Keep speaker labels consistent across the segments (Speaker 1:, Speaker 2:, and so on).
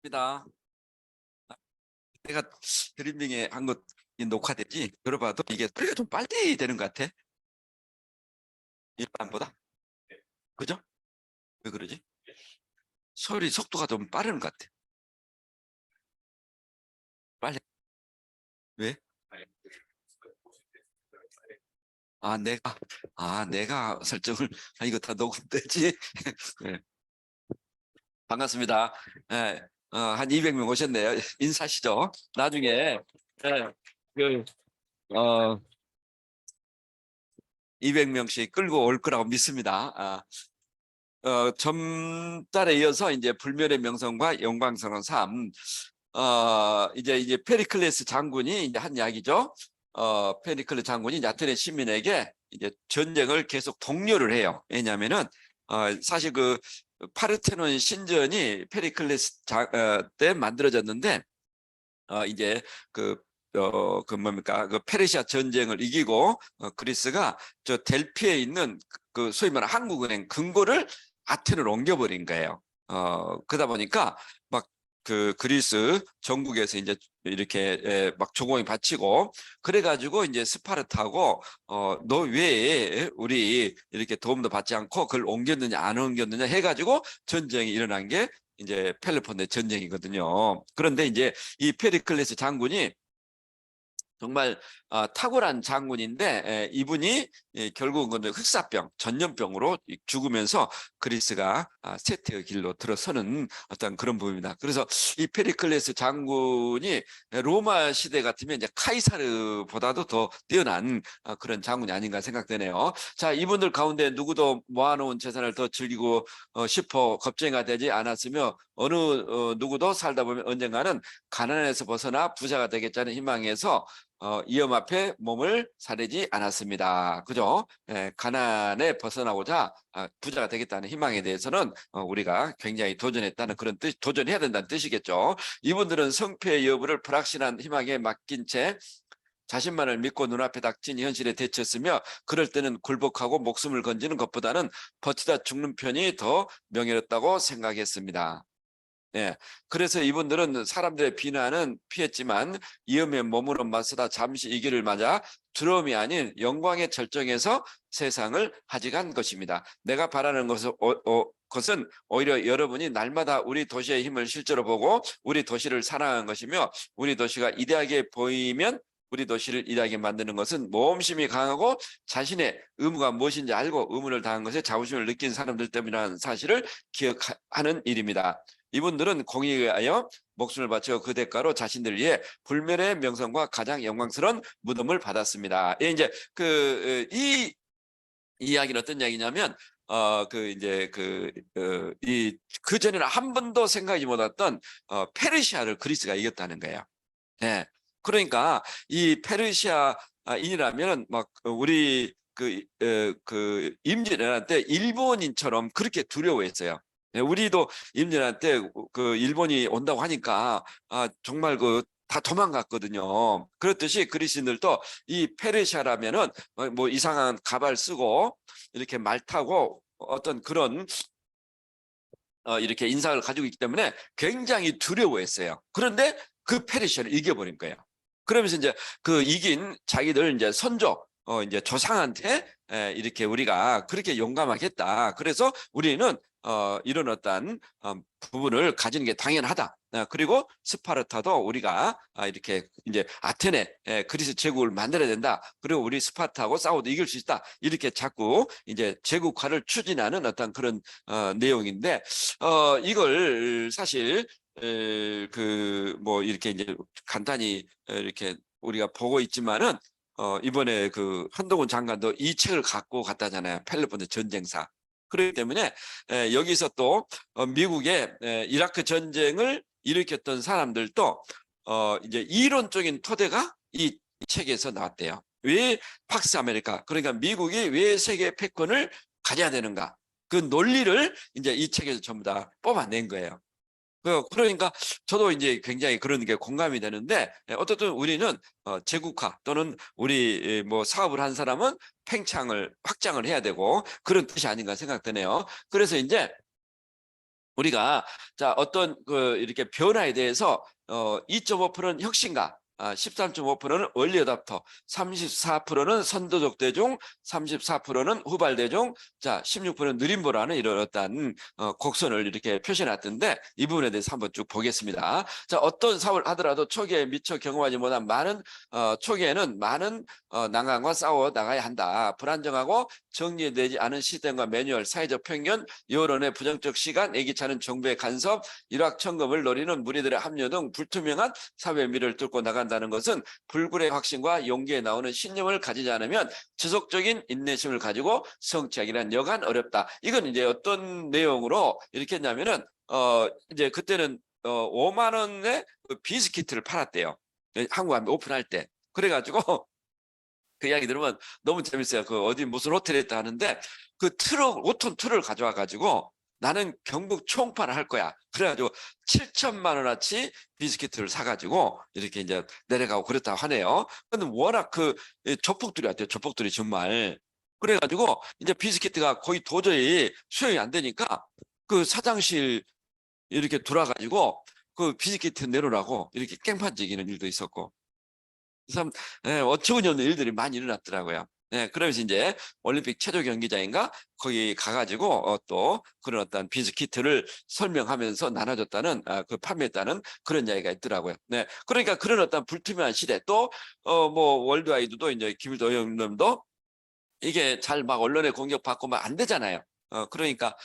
Speaker 1: 입니다. 내가 드리밍에 한 것 녹화되지? 들어봐도 이게 소리가 좀 빨리 되는 것 같아. 일반보다. 그죠? 왜 그러지? 소리 속도가 좀 빠르는 것 같아. 빨리. 왜? 아, 내가 설정을, 이거 다 녹음되지? 네. 반갑습니다. 네, 한 200명 오셨네요. 인사하시죠. 나중에, 네, 그, 어, 200명씩 끌고 올 거라고 믿습니다. 전달에 이어서 이제 불멸의 명성과 영광스러운 삶, 이제 페리클레스 장군이 이제 한 이야기죠. 페리클레스 장군이 아테네 시민에게 이제 전쟁을 계속 독려를 해요. 왜냐하면은 사실 그 파르테논 신전이 페리클레스 때 만들어졌는데 이제 그 뭡니까 그 페르시아 전쟁을 이기고 그리스가 저 델피에 있는 그 소위 말하는 한국은행 금고를 아테네로 옮겨버린 거예요. 그러다 보니까 막 그 그리스 전국에서 이제 이렇게 막 조공이 바치고 그래가지고 이제 스파르타고 너 왜 우리 이렇게 도움도 받지 않고 그걸 옮겼느냐 안 옮겼느냐 해가지고 전쟁이 일어난 게 이제 펠로폰네 전쟁이거든요. 그런데 이제 이 페리클레스 장군이 정말 탁월한 장군인데 이분이 결국은 흑사병, 전염병으로 죽으면서 그리스가 세태의 길로 들어서는 어떤 그런 부분입니다. 그래서 이 페리클레스 장군이 로마 시대 같으면 이제 카이사르보다도 더 뛰어난 그런 장군이 아닌가 생각되네요. 자, 이분들 가운데 누구도 모아놓은 재산을 더 즐기고 싶어 겁쟁이가 되지 않았으며 어느 누구도 살다 보면 언젠가는 가난에서 벗어나 부자가 되겠다는 희망에서 위험 앞에 몸을 사리지 않았습니다. 그죠? 가난에 벗어나고자 부자가 되겠다는 희망에 대해서는 우리가 굉장히 도전했다는 그런 뜻, 도전해야 된다는 뜻이겠죠. 이분들은 성패의 여부를 불확실한 희망에 맡긴 채 자신만을 믿고 눈앞에 닥친 현실에 대처했으며 그럴 때는 굴복하고 목숨을 건지는 것보다는 버티다 죽는 편이 더 명예롭다고 생각했습니다. 예. 그래서 이분들은 사람들의 비난은 피했지만 위험에 머무는 맞서다 잠시 이 길을 맞아 두려움이 아닌 영광의 절정에서 세상을 하직한 것입니다. 내가 바라는 것은 오히려 여러분이 날마다 우리 도시의 힘을 실제로 보고 우리 도시를 사랑하는 것이며 우리 도시가 이대하게 보이면 우리 도시를 이대하게 만드는 것은 모험심이 강하고 자신의 의무가 무엇인지 알고 의무를 다한 것에 자부심을 느낀 사람들 때문이라는 사실을 기억하는 일입니다. 이분들은 공의에 의하여 목숨을 바쳐 그 대가로 자신들을 위해 불멸의 명성과 가장 영광스러운 무덤을 받았습니다. 이제 이 이야기는 어떤 이야기냐면 그 전에는 한 번도 생각하지 못했던 페르시아를 그리스가 이겼다는 거예요. 네. 그러니까 이 페르시아인이라면 막 우리 그 임진왜란 때 일본인처럼 그렇게 두려워했어요. 네, 우리도 임진왜란 때 그 일본이 온다고 하니까 정말 그 다 도망갔거든요. 그렇듯이 그리스인들도 이 페르시아라면은 뭐 이상한 가발 쓰고 이렇게 말 타고 어떤 그런 이렇게 인상을 가지고 있기 때문에 굉장히 두려워했어요. 그런데 그 페르시아를 이겨버린 거예요. 그러면서 이제 그 이긴 자기들 이제 선조, 이제 조상한테 이렇게 우리가 그렇게 용감하겠다. 그래서 우리는 이런 어떤 부분을 가지는 게 당연하다. 그리고 스파르타도 우리가 이렇게 이제 아테네 그리스 제국을 만들어야 된다. 그리고 우리 스파르타하고 싸워도 이길 수 있다. 이렇게 자꾸 이제 제국화를 추진하는 어떤 그런 내용인데 이걸 사실 그 뭐 이렇게 이제 간단히 이렇게 우리가 보고 있지만은 이번에 그 한동훈 장관도 이 책을 갖고 갔다잖아요. 펠로폰네 전쟁사. 그렇기 때문에 여기서 또 미국의 이라크 전쟁을 일으켰던 사람들도 이제 이론적인 토대가 이 책에서 나왔대요. 왜 팍스 아메리카? 그러니까 미국이 왜 세계 패권을 가져야 되는가? 그 논리를 이제 이 책에서 전부 다 뽑아낸 거예요. 그러니까 저도 이제 굉장히 그런 게 공감이 되는데 어떻든 우리는 제국화 또는 우리 뭐 사업을 한 사람은 팽창을 확장을 해야 되고 그런 뜻이 아닌가 생각되네요. 그래서 이제 우리가 자 어떤 그 이렇게 변화에 대해서 2.5%는 혁신가, 13.5%는 얼리 어답터, 34%는 선도적 대중, 34%는 후발 대중, 자 16%는 느림보라는 이런 어떤 곡선을 이렇게 표시해놨던데 이 부분에 대해서 한번 쭉 보겠습니다. 자 어떤 사업을 하더라도 초기에 미처 경험하지 못한 많은 초기에는 많은 난관과 싸워 나가야 한다. 불안정하고 정리되지 않은 시스템과 매뉴얼, 사회적 편견, 여론의 부정적 시간, 예기치 않은 정부의 간섭, 일확천금을 노리는 무리들의 합류 등 불투명한 사회 미래를 뚫고 나간다는 것은 불굴의 확신과 용기에 나오는 신념을 가지지 않으면 지속적인 인내심을 가지고 성취하기란 여간 어렵다. 이건 이제 어떤 내용으로 이렇게 했냐면은 이제 그때는 5만 원에 그 비스키트를 팔았대요. 한국 오픈할 때. 그래가지고 그 이야기 들으면 너무 재밌어요. 그 어디 무슨 호텔에 있다 하는데 그 트럭 5톤 트럭을 가져와 가지고 나는 경북 총파를 할 거야. 그래가지고 7천만 원어치 비스킷을 사가지고 이렇게 이제 내려가고 그랬다고 하네요. 근데 워낙 그 조폭들이 왔대요. 조폭들이 정말. 그래가지고 이제 비스킷가 거의 도저히 수용이 안 되니까 그 사장실 이렇게 돌아가지고 그 비스킷 내놓으라고 이렇게 깽판 지기는 일도 있었고. 참 어처구니 없는 일들이 많이 일어났더라고요. 그러면서 이제 올림픽 체조 경기장인가 거기 가가지고 또 그런 어떤 비즈키트를 설명하면서 나눠줬다는 그 판매했다는 그런 이야기가 있더라고요. 그러니까 그런 어떤 불투명한 시대 또 뭐 월드와이드도 이제 김일도 의원님도 이게 잘 막 언론에 공격받고 막 안 되잖아요. 그러니까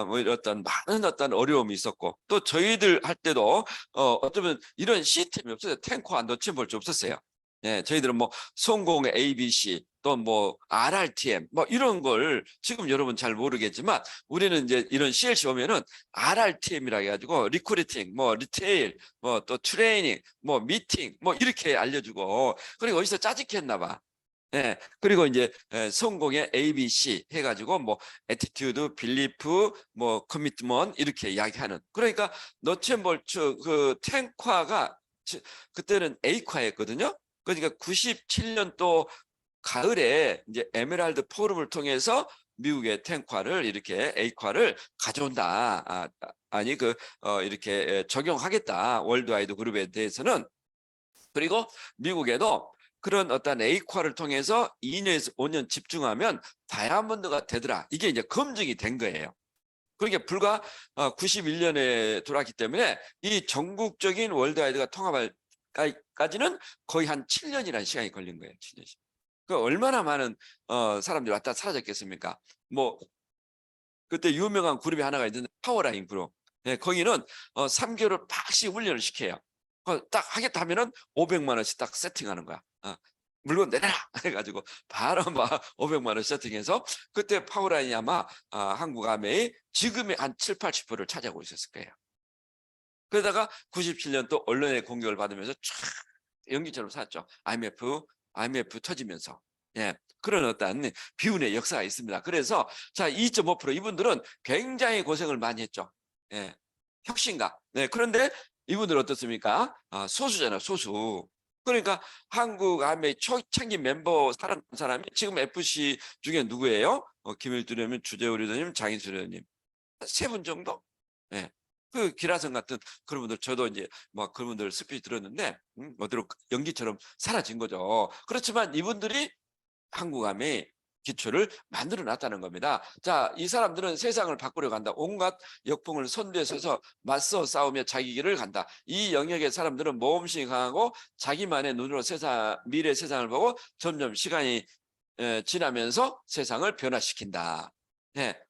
Speaker 1: 뭐 이런 어떤 많은 어떤 어려움이 있었고 또 저희들 할 때도 어쩌면 이런 시스템이 없어요. 탱커와 놓쳐볼 수 없었어요. 저희들은 뭐 성공 ABC 또 뭐 RRTM 뭐 이런 걸 지금 여러분 잘 모르겠지만 우리는 이제 이런 CLC 오면은 RRTM이라 해가지고 리크루팅, 뭐 리테일, 뭐 또 트레이닝, 뭐 미팅 뭐 이렇게 알려주고 그리고 어디서 짜집혔나 봐. 그리고 이제 성공의 ABC 해가지고 뭐 애티튜드, 빌리프, 뭐 커미트먼트 이렇게 이야기하는. 그러니까 너챔벌츠 그 탱ኳ가 그때는 A과였거든요. 그러니까 97년도 가을에 이제 에메랄드 포럼을 통해서 미국의 탱과를 이렇게 A과를 가져온다. 아니 그 이렇게 적용하겠다. 월드와이드 그룹에 대해서는. 그리고 미국에도 그런 어떤 A과를 통해서 2년에서 5년 집중하면 다이아몬드가 되더라. 이게 이제 검증이 된 거예요. 그러니까 불과 91년에 돌아왔기 때문에 이 전국적인 월드와이드가 통합할 까지는 거의 한 7년이라는 시간이 걸린 거예요. 7년. 그 얼마나 많은 사람들이 왔다 사라졌겠습니까? 뭐 그때 유명한 그룹이 하나가 있는데 파워라인 그룹. 거기는 3개월을 팍씩 훈련을 시켜요. 딱 하겠다 하면은 500만 원씩 딱 세팅하는 거야. 물건 내놔라 해가지고 바로 막 500만 원 세팅해서 그때 파워라인이 아마 한국 아메이 지금의 한 7, 80%를 차지하고 있었을 거예요. 그러다가 97년 또 언론의 공격을 받으면서 쫙 연기처럼 샀죠. IMF 터지면서. 그런 어떤 비운의 역사가 있습니다. 그래서 자 2.5% 이분들은 굉장히 고생을 많이 했죠. 혁신가. 그런데 이분들 어떻습니까? 소수잖아요, 소수. 그러니까 한국 아메 초창기 멤버 사람이 지금 FC 중에 누구예요? 김일두 의원님, 주재호 의원님, 장인수 의원님. 3분 정도? 그 기라성 같은 그런 분들 저도 이제 뭐 그런 분들 스피치 들었는데 어디로 연기처럼 사라진 거죠. 그렇지만 이분들이 한국함의 기초를 만들어 놨다는 겁니다. 자, 이 사람들은 세상을 바꾸려 한다. 온갖 역풍을 선두에 서서 맞서 싸우며 자기 길을 간다. 이 영역의 사람들은 모험심이 강하고 자기만의 눈으로 미래 세상을 보고 점점 시간이 지나면서 세상을 변화시킨다.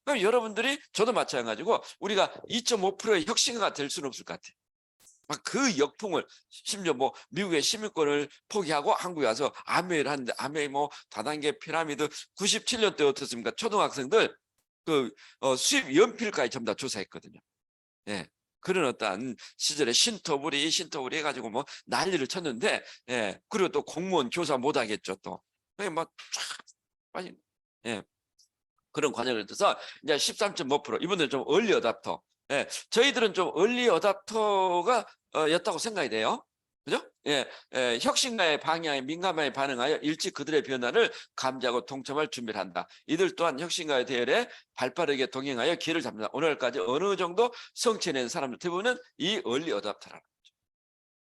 Speaker 1: 그럼 여러분들이 저도 마찬가지고 우리가 2.5%의 혁신가가 될 수는 없을 것 같아요. 막 그 역풍을 심지어 뭐 미국의 시민권을 포기하고 한국에 와서 아메이를 하는데 아메이 뭐 다단계 피라미드 97년 때 어떻습니까? 초등학생들 그 수입 연필까지 전부 다 조사했거든요. 그런 어떤 시절에 신토부리 해가지고 뭐 난리를 쳤는데 그리고 또 공무원 교사 못 하겠죠 또. 막쫙 빠진 그런 과정을 거쳐서 이제 13.5% 이분들 좀 얼리 어답터. 저희들은 좀 얼리 어답터가 였다고 생각이 돼요. 그죠? 예, 혁신가의 방향에 민감하게 반응하여 일찍 그들의 변화를 감지하고 동참할 준비를 한다. 이들 또한 혁신가의 대열에 발빠르게 동행하여 길을 잡는다. 오늘까지 어느 정도 성취해낸 사람들 대부분은 이 얼리 어답터라는 거죠.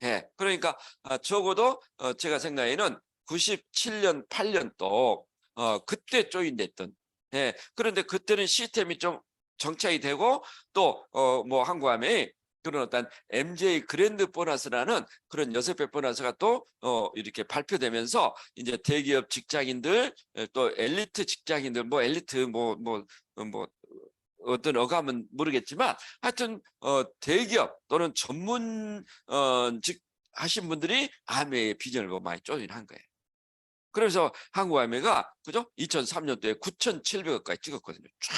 Speaker 1: 예, 그러니까 적어도 제가 생각에는 97년, 8년도 그때 조인됐던. 예, 그런데 그때는 시스템이 좀 정착이 되고 또 뭐 한국함에 그런 어떤 MJ 그랜드 보너스라는 그런 6배 보너스가 또 이렇게 발표되면서 이제 대기업 직장인들 또 엘리트 직장인들 뭐 엘리트 뭐 어떤 어감은 모르겠지만 하여튼 대기업 또는 전문 직 하신 분들이 아메의 비전을 보고 많이 조인한 거예요. 그래서 한국 아메가 그죠? 2003년도에 9,700억까지 찍었거든요. 쫙.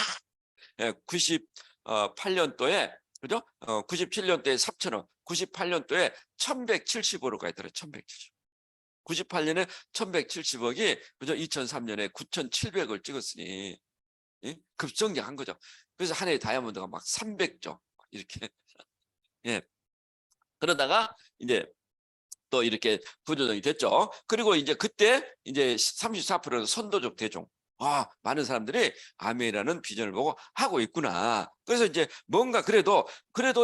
Speaker 1: 예, 98년도에 그죠? 97년도에 3,000억, 98년도에 1,170억까지 들어요. 1,170억. 98년에 1,170억이 그죠? 2003년에 9,700억을 찍었으니 급성장한 거죠. 그래서 한 해에 다이아몬드가 막 300조 이렇게. 예. 그러다가 이제 또 이렇게 구조정이 됐죠. 그리고 이제 그때 이제 34%는 선도적 대중. 많은 사람들이 아메이라는 비전을 보고 하고 있구나. 그래서 이제 뭔가 그래도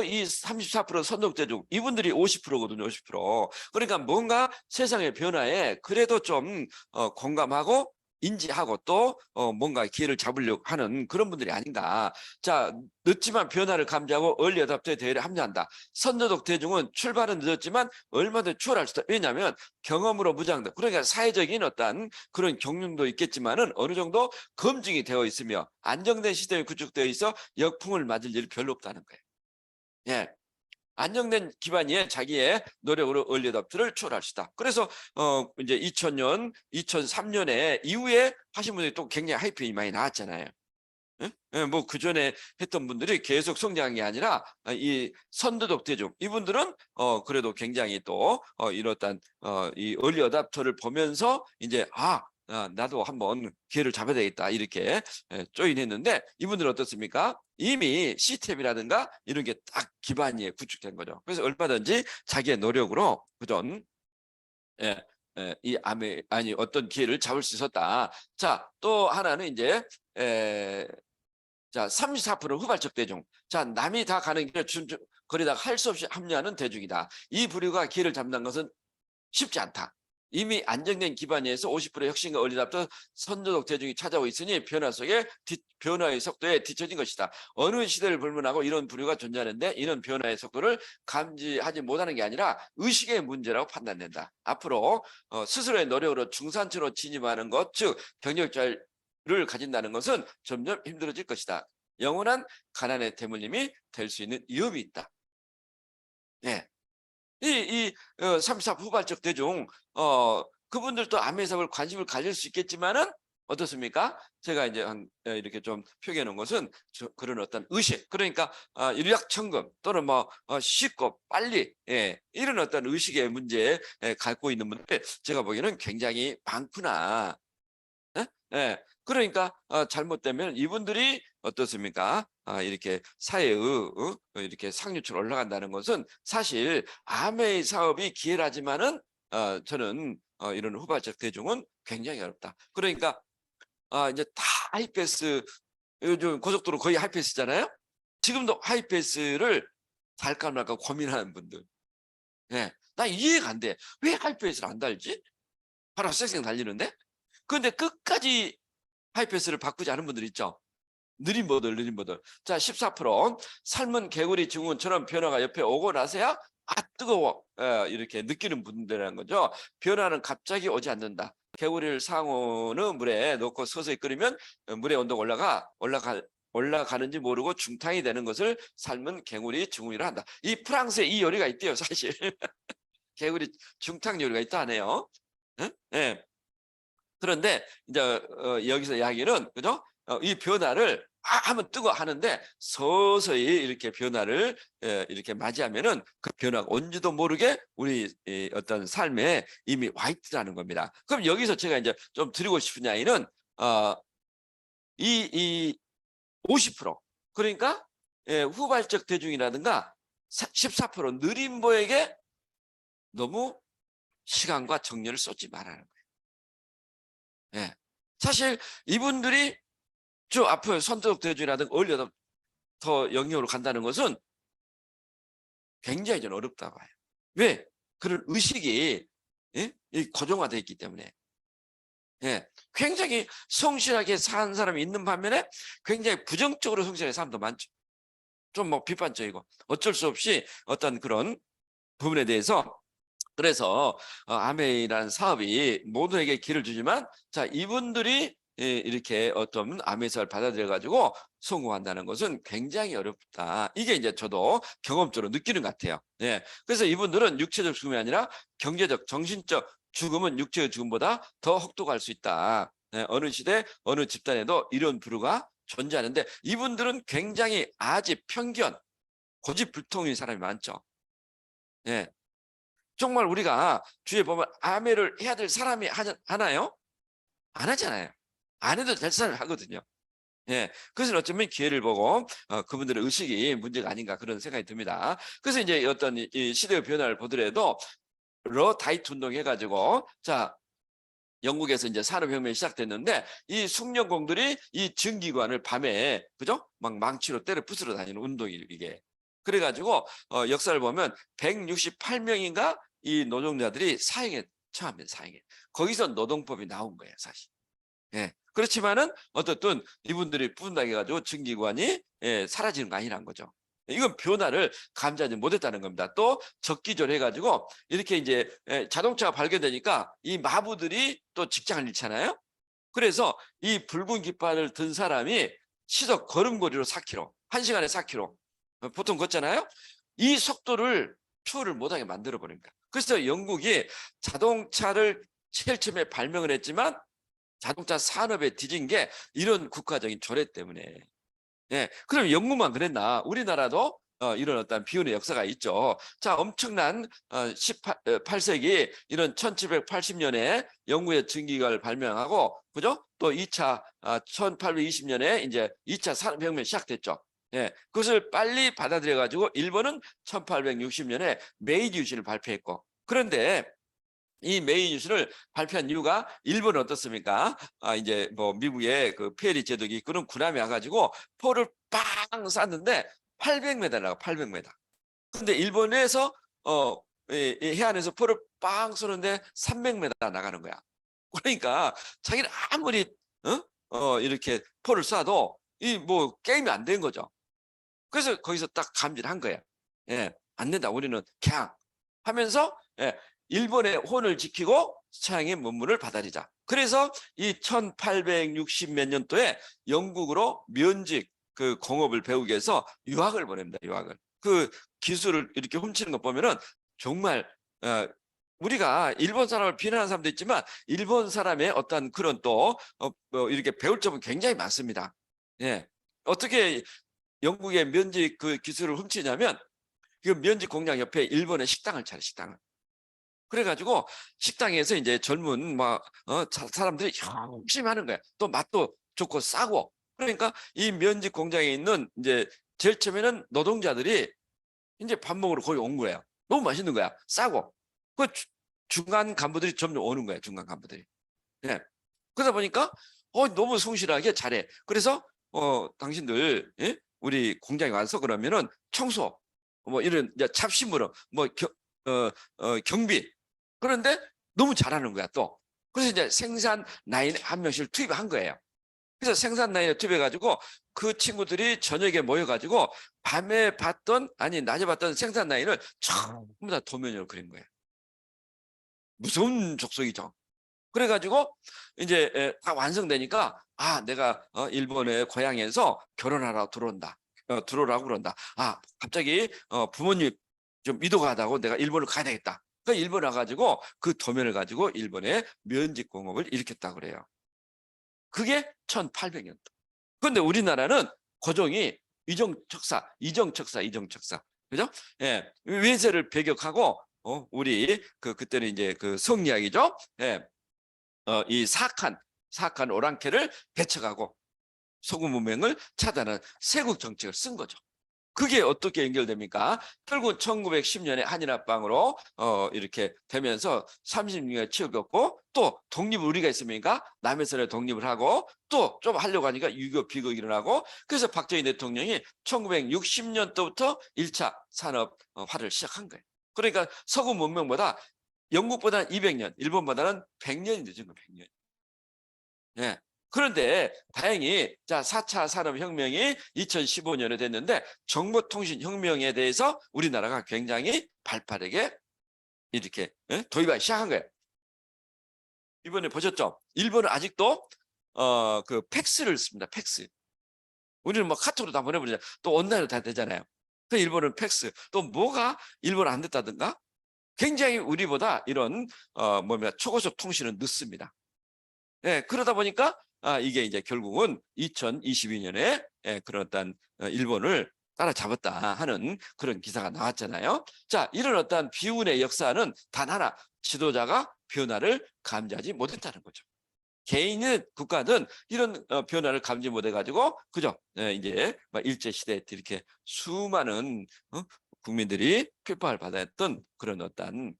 Speaker 1: 이 34% 선도적 대중 이분들이 50%거든요. 50%. 그러니까 뭔가 세상의 변화에 그래도 좀 공감하고 인지하고 또 뭔가 기회를 잡으려고 하는 그런 분들이 아닌가. 자, 늦지만 변화를 감지하고 얼리 어답터의 대회에 합류한다. 선도적 대중은 출발은 늦었지만 얼마든지 추월할 수 있다. 왜냐하면 경험으로 무장돼. 그러니까 사회적인 어떤 그런 경륜도 있겠지만은 어느 정도 검증이 되어 있으며 안정된 시스템이 구축되어 있어 역풍을 맞을 일이 별로 없다는 거예요. 예. 안정된 기반위에 자기의 노력으로 얼리 어답터를 추월할 수 있다. 그래서 이제 2000년, 2003년에 이후에 하신 분들이 또 굉장히 하이페이 많이 나왔잖아요. 뭐 그전에 했던 분들이 계속 성장한 게 아니라 이 선도적 대중 이분들은 그래도 굉장히 또 이렇단 이 얼리 어답터를 보면서 이제 나도 한번 기회를 잡아야 되겠다 이렇게 조인했는데 이분들은 어떻습니까? 이미 시스템이라든가 이런 게 딱 기반이 구축된 거죠. 그래서 얼마든지 자기의 노력으로 그전 이 어떤 기회를 잡을 수 있었다. 자, 또 하나는 이제 자, 34% 후발적 대중. 자, 남이 다 가는 길을 거리다가 할 수 없이 합류하는 대중이다. 이 부류가 기회를 잡는 것은 쉽지 않다. 이미 안정된 기반에서 50% 혁신과 얼리답터 선도적 대중이 찾아오고 있으니 변화 속에 변화의 속도에 뒤처진 것이다. 어느 시대를 불문하고 이런 부류가 존재하는데 이런 변화의 속도를 감지하지 못하는 게 아니라 의식의 문제라고 판단된다. 앞으로 스스로의 노력으로 중산층으로 진입하는 것, 즉 경력자를 가진다는 것은 점점 힘들어질 것이다. 영원한 가난의 대물림이 될 수 있는 위험이 있다. 네. 이 34 후발적 대중 그분들도 암의 사업을 관심을 가질 수 있겠지만은 어떻습니까? 제가 이제 이렇게 좀 표기해 놓은 것은 그런 어떤 의식 그러니까 일약천금 또는 뭐 쉽고 빨리 이런 어떤 의식의 문제에 갖고 있는 분들 제가 보기에는 굉장히 많구나. 그러니까 잘못되면 이분들이 어떻습니까? 이렇게 사회의 이렇게 상류층 올라간다는 것은 사실 아메이 사업이 기회라지만은 저는 이런 후발적 대중은 굉장히 어렵다. 그러니까 이제 다 하이패스 요즘 고속도로 거의 하이패스잖아요. 지금도 하이패스를 달까 말까 고민하는 분들. 나 이해가 안 돼. 왜 하이패스를 안 달지? 바로 쌩쌩 달리는데? 근데 끝까지 하이패스를 바꾸지 않은 분들 있죠. 느린 버들. 자, 14% 삶은 개구리 증후군처럼 변화가 옆에 오고 나서야 뜨거워 이렇게 느끼는 분들이라는 거죠. 변화는 갑자기 오지 않는다. 개구리를 상온의 물에 넣고 서서히 끓이면 물의 온도가 올라가는지 모르고 중탕이 되는 것을 삶은 개구리 증후군이라 한다. 이 프랑스에 이 요리가 있대요, 사실. 개구리 중탕 요리가 있다 하네요. 네. 그런데 이제 여기서 이야기는 그죠? 이 변화를 하면 뜨거 하는데 서서히 이렇게 변화를 이렇게 맞이하면은 그 변화가 온지도 모르게 우리 어떤 삶에 이미 와 있다는 겁니다. 그럼 여기서 제가 이제 좀 드리고 싶은 이야기는 이 50% 그러니까 후발적 대중이라든가 14% 느림보에게 너무 시간과 정열을 쏟지 말라는 거예요. 예. 사실 이분들이 저 앞에 선도적 대주라든가 어울려도 더 영역으로 간다는 것은 굉장히 좀 어렵다고 봐요. 왜? 그런 의식이 예? 고정화되어 있기 때문에. 예. 굉장히 성실하게 사는 사람이 있는 반면에 굉장히 부정적으로 성실하게 사람도 많죠. 좀 뭐 비판적이고 어쩔 수 없이 어떤 그런 부분에 대해서 그래서 아메이라는 사업이 모두에게 길을 주지만 자 이분들이 이렇게 어떤 아메이 사업을 받아들여 가지고 성공한다는 것은 굉장히 어렵다. 이게 이제 저도 경험적으로 느끼는 것 같아요. 예. 그래서 이분들은 육체적 죽음이 아니라 경제적, 정신적 죽음은 육체의 죽음보다 더 혹독할 수 있다. 예. 어느 시대, 어느 집단에도 이런 부류가 존재하는데 이분들은 굉장히 아집, 편견, 고집불통인 사람이 많죠. 예. 정말 우리가 주위에 보면 아멘을 해야 될 사람이 하나요? 안 하잖아요. 안 해도 될 사람이 하거든요. 예. 그것은 어쩌면 기회를 보고 그분들의 의식이 문제가 아닌가 그런 생각이 듭니다. 그래서 이제 어떤 이 시대의 변화를 보더라도 다이트 운동 해가지고 자 영국에서 이제 산업혁명이 시작됐는데 이 숙련공들이 이 증기관을 밤에 그죠? 막 망치로 때려 부수러 다니는 운동이 이게. 그래가지고 역사를 보면 168명인가 이 노동자들이 사형에 처합니다. 사형에. 거기서 노동법이 나온 거예요, 사실. 예. 그렇지만은 어떻든 이분들이 부순다고 해가지고 증기관이 사라지는 거 아니란 거죠. 이건 변화를 감지하지 못했다는 겁니다. 또 적기절 해가지고 이렇게 이제 자동차가 발견되니까 이 마부들이 또 직장을 잃잖아요. 그래서 이 붉은 깃발을 든 사람이 시속 걸음걸이로 4km, 1시간에 4km 보통 걷잖아요. 이 속도를 초월을 못하게 만들어 버립니다. 그래서 영국이 자동차를 제일 처음에 발명을 했지만 자동차 산업에 뒤진 게 이런 국가적인 조례 때문에. 예. 그럼 영국만 그랬나? 우리나라도 이런 어떤 비운의 역사가 있죠. 자, 엄청난 18세기 이런 1780년에 영국의 증기를 발명하고 그죠? 또 2차 1820년에 이제 2차 산업혁명이 시작됐죠. 예. 그것을 빨리 받아들여 가지고 일본은 1860년에 메이지 유신을 발표했고 그런데 이 메이 뉴스를 발표한 이유가 일본은 어떻습니까? 이제 뭐 미국의 그 페리 제독이 이끄는 군함이 와가지고 포를 빵 쐈는데 800m 나가 800m. 근데 일본에서 이 해안에서 포를 빵 쏘는데 300m 나가는 거야. 그러니까 자기는 아무리 이렇게 포를 쏴도 이 뭐 게임이 안 된 거죠. 그래서 거기서 딱 감지를 한 거예요. 예, 안 된다. 우리는 그냥 하면서 예, 일본의 혼을 지키고 서양의 문물을 받아들이자. 그래서 이 1860 몇 년도에 영국으로 면직 그 공업을 배우기 위해서 유학을 보냅니다. 유학을. 그 기술을 이렇게 훔치는 거 보면은 정말 우리가 일본 사람을 비난하는 사람도 있지만 일본 사람의 어떤 그런 또 뭐 이렇게 배울 점은 굉장히 많습니다. 예. 어떻게 영국의 면직 그 기술을 훔치냐면 그 면직 공장 옆에 일본의 식당을 차려 식당을. 그래가지고 식당에서 이제 젊은 막 사람들이 열심히 하는 거야. 또 맛도 좋고 싸고. 그러니까 이 면직 공장에 있는 이제 제일 처음에는 노동자들이 이제 밥 먹으러 거기 온 거예요. 너무 맛있는 거야. 싸고. 그 중간 간부들이 점점 오는 거야. 중간 간부들이. 예. 그러다 보니까 너무 성실하게 잘해. 그래서 당신들 예? 우리 공장에 와서 그러면은 청소 뭐 이런 이제 잡식물어 뭐 경비 그런데 너무 잘하는 거야 또. 그래서 이제 생산 라인에 한 명씩 투입한 거예요. 그래서 생산 라인에 투입해 가지고 그 친구들이 저녁에 모여 가지고 밤에 봤던 아니 낮에 봤던 생산 라인을 전부 다 도면으로 그린 거예요. 무서운 족속이죠. 그래가지고 이제 다 완성되니까 내가 일본의 고향에서 결혼하러 들어온다. 들어오라고 그런다. 갑자기 부모님 좀 위도가다고 내가 일본을 가야 되겠다. 그 일본 와가지고 그 도면을 가지고 일본의 면직공업을 일으켰다 그래요. 그게 1800년도. 그런데 우리나라는 고종이 이정척사. 그죠? 예. 외세를 배격하고 우리 그때는 이제 그 성리학이죠. 예. 이 사악한 오랑캐를 배척하고 소금 문명을 차단하는 세국 정책을 쓴 거죠. 그게 어떻게 연결됩니까? 결국 1910년에 한일합방으로 이렇게 되면서 36년에 치욕겪고 또 독립을 우리가 했습니까? 남해선에 독립을 하고 또 좀 하려고 하니까 유교 비극이 일어나고 그래서 박정희 대통령이 1960년도부터 1차 산업화를 시작한 거예요. 그러니까 서구 문명보다 영국보다는 200년, 일본보다는 100년이 늦은 거예요. 100년. 예. 그런데 다행히 자 4차 산업혁명이 2015년에 됐는데 정보통신혁명에 대해서 우리나라가 굉장히 발빠르게 이렇게 도입하기 시작한 거예요. 이번에 보셨죠? 일본은 아직도 그 팩스를 씁니다. 팩스. 우리는 뭐 카톡으로 다 보내버리잖아요. 또 온라인으로 다 되잖아요. 그 일본은 팩스. 또 뭐가 일본 안 됐다든가? 굉장히 우리보다 이런 초고속 통신은 늦습니다. 예, 그러다 보니까 이게 이제 결국은 2022년에 그런 어떤 일본을 따라잡았다 하는 그런 기사가 나왔잖아요. 자, 이런 어떤 비운의 역사는 단 하나, 지도자가 변화를 감지하지 못했다는 거죠. 개인의 국가는 이런 변화를 감지 못해가지고 그죠? 이제 일제 시대 때 이렇게 수많은 국민들이 핍박을 받았던 그런 어떤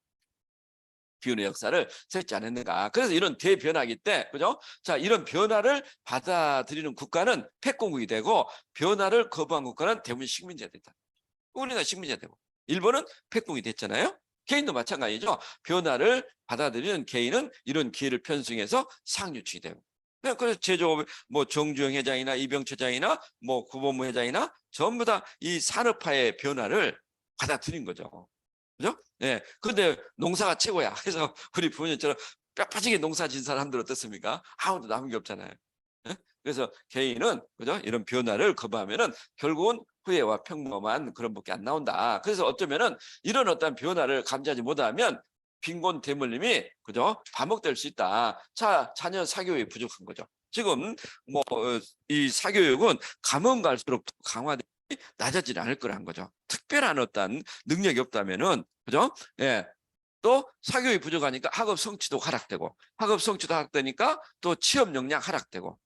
Speaker 1: 비운의 역사를 세지 않았는가. 그래서 이런 대변화기 때, 그죠? 자, 이런 변화를 받아들이는 국가는 패권국이 되고 변화를 거부한 국가는 대부분 식민지가 됐다. 우리나라 식민지가 되고 일본은 패권국이 됐잖아요. 개인도 마찬가지죠. 변화를 받아들이는 개인은 이런 기회를 편승해서 상류층이 되고. 그래서 제조업 뭐 정주영 회장이나 이병철 회장이나 뭐 구본무 회장이나 전부 다 이 산업화의 변화를 받아들인 거죠. 그죠? 예. 근데 농사가 최고야. 그래서 우리 부모님처럼 뼈 빠지게 농사 진 사람들 어떻습니까? 아무도 남은 게 없잖아요. 예? 그래서 개인은 그죠? 이런 변화를 거부하면은 결국은 후회와 평범한 그런 밖에 안 나온다. 그래서 어쩌면은 이런 어떤 변화를 감지하지 못하면 빈곤 대물림이 그죠? 반복될 수 있다. 자, 자녀 사교육이 부족한 거죠. 지금 뭐 이 사교육은 가면 갈수록 강화되 낮아지지 않을 거라는 거죠. 특별한 어떤 능력이 없다면은 그죠? 예. 또 사교육이 부족하니까 학업 성취도 하락되고 학업 성취도 하락되니까 또 취업 역량 하락되고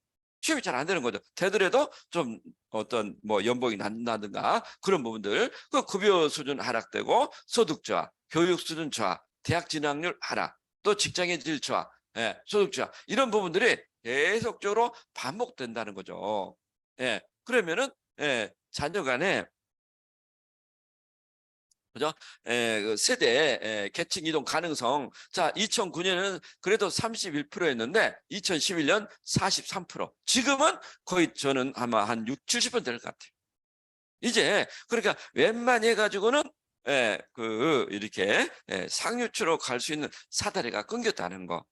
Speaker 1: 취업이 잘 안 되는 거죠. 되더라도 좀 어떤 뭐 연봉이 낮다든가 그런 부분들 그 급여 수준 하락되고 소득 저하, 교육 수준 저하, 대학 진학률 하락, 또 직장의 질 저하, 소득 저하 이런 부분들이 계속적으로 반복된다는 거죠. 그러면은 자녀 간에 그죠? 그 세대 계층 이동 가능성. 자, 2009년에는 그래도 31%였는데 2011년 43%. 지금은 거의 저는 아마 한 6, 70% 될 것 같아요. 이제 그러니까 웬만해 가지고는 이렇게 상류층으로 갈 수 있는 사다리가 끊겼다는 거.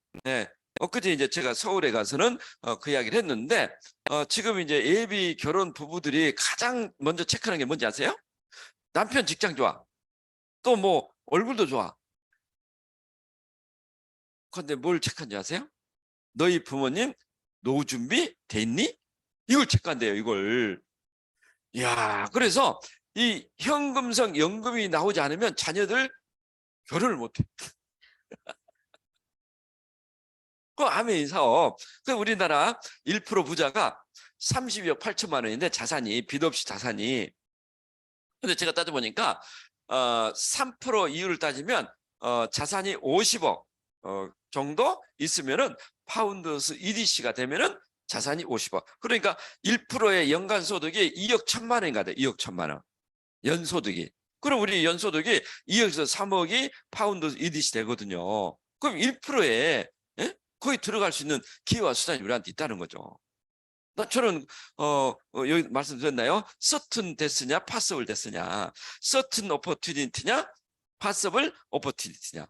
Speaker 1: 엊그제 이제 제가 서울에 가서는 그 이야기를 했는데 지금 이제 예비 결혼 부부들이 가장 먼저 체크하는 게 뭔지 아세요? 남편 직장 좋아. 또 뭐 얼굴도 좋아. 근데 뭘 체크한지 아세요? 너희 부모님 노후 준비 돼 있니? 이걸 체크한대요, 이걸. 이야, 그래서 이 현금성 연금이 나오지 않으면 자녀들 결혼을 못 해. 그 아메이 사업. 그 우리나라 1% 부자가 32억 8천만 원인데 자산이 빚 없이 자산이. 근데 제가 따져보니까 3% 이율을 따지면 자산이 50억 정도 있으면은 파운드스 EDC가 되면은 자산이 50억. 그러니까 1%의 연간 소득이 2억 1천만 원인가 돼. 2억 1천만 원. 연소득이. 그럼 우리 연소득이 2억에서 3억이 파운드 EDC 되거든요. 그럼 1%에 거의 들어갈 수 있는 기회와 수단이 우리한테 있다는 거죠. 저는 여기 말씀드렸나요? certain 데스냐, possible 데스냐, certain opportunity냐, possible opportunity냐.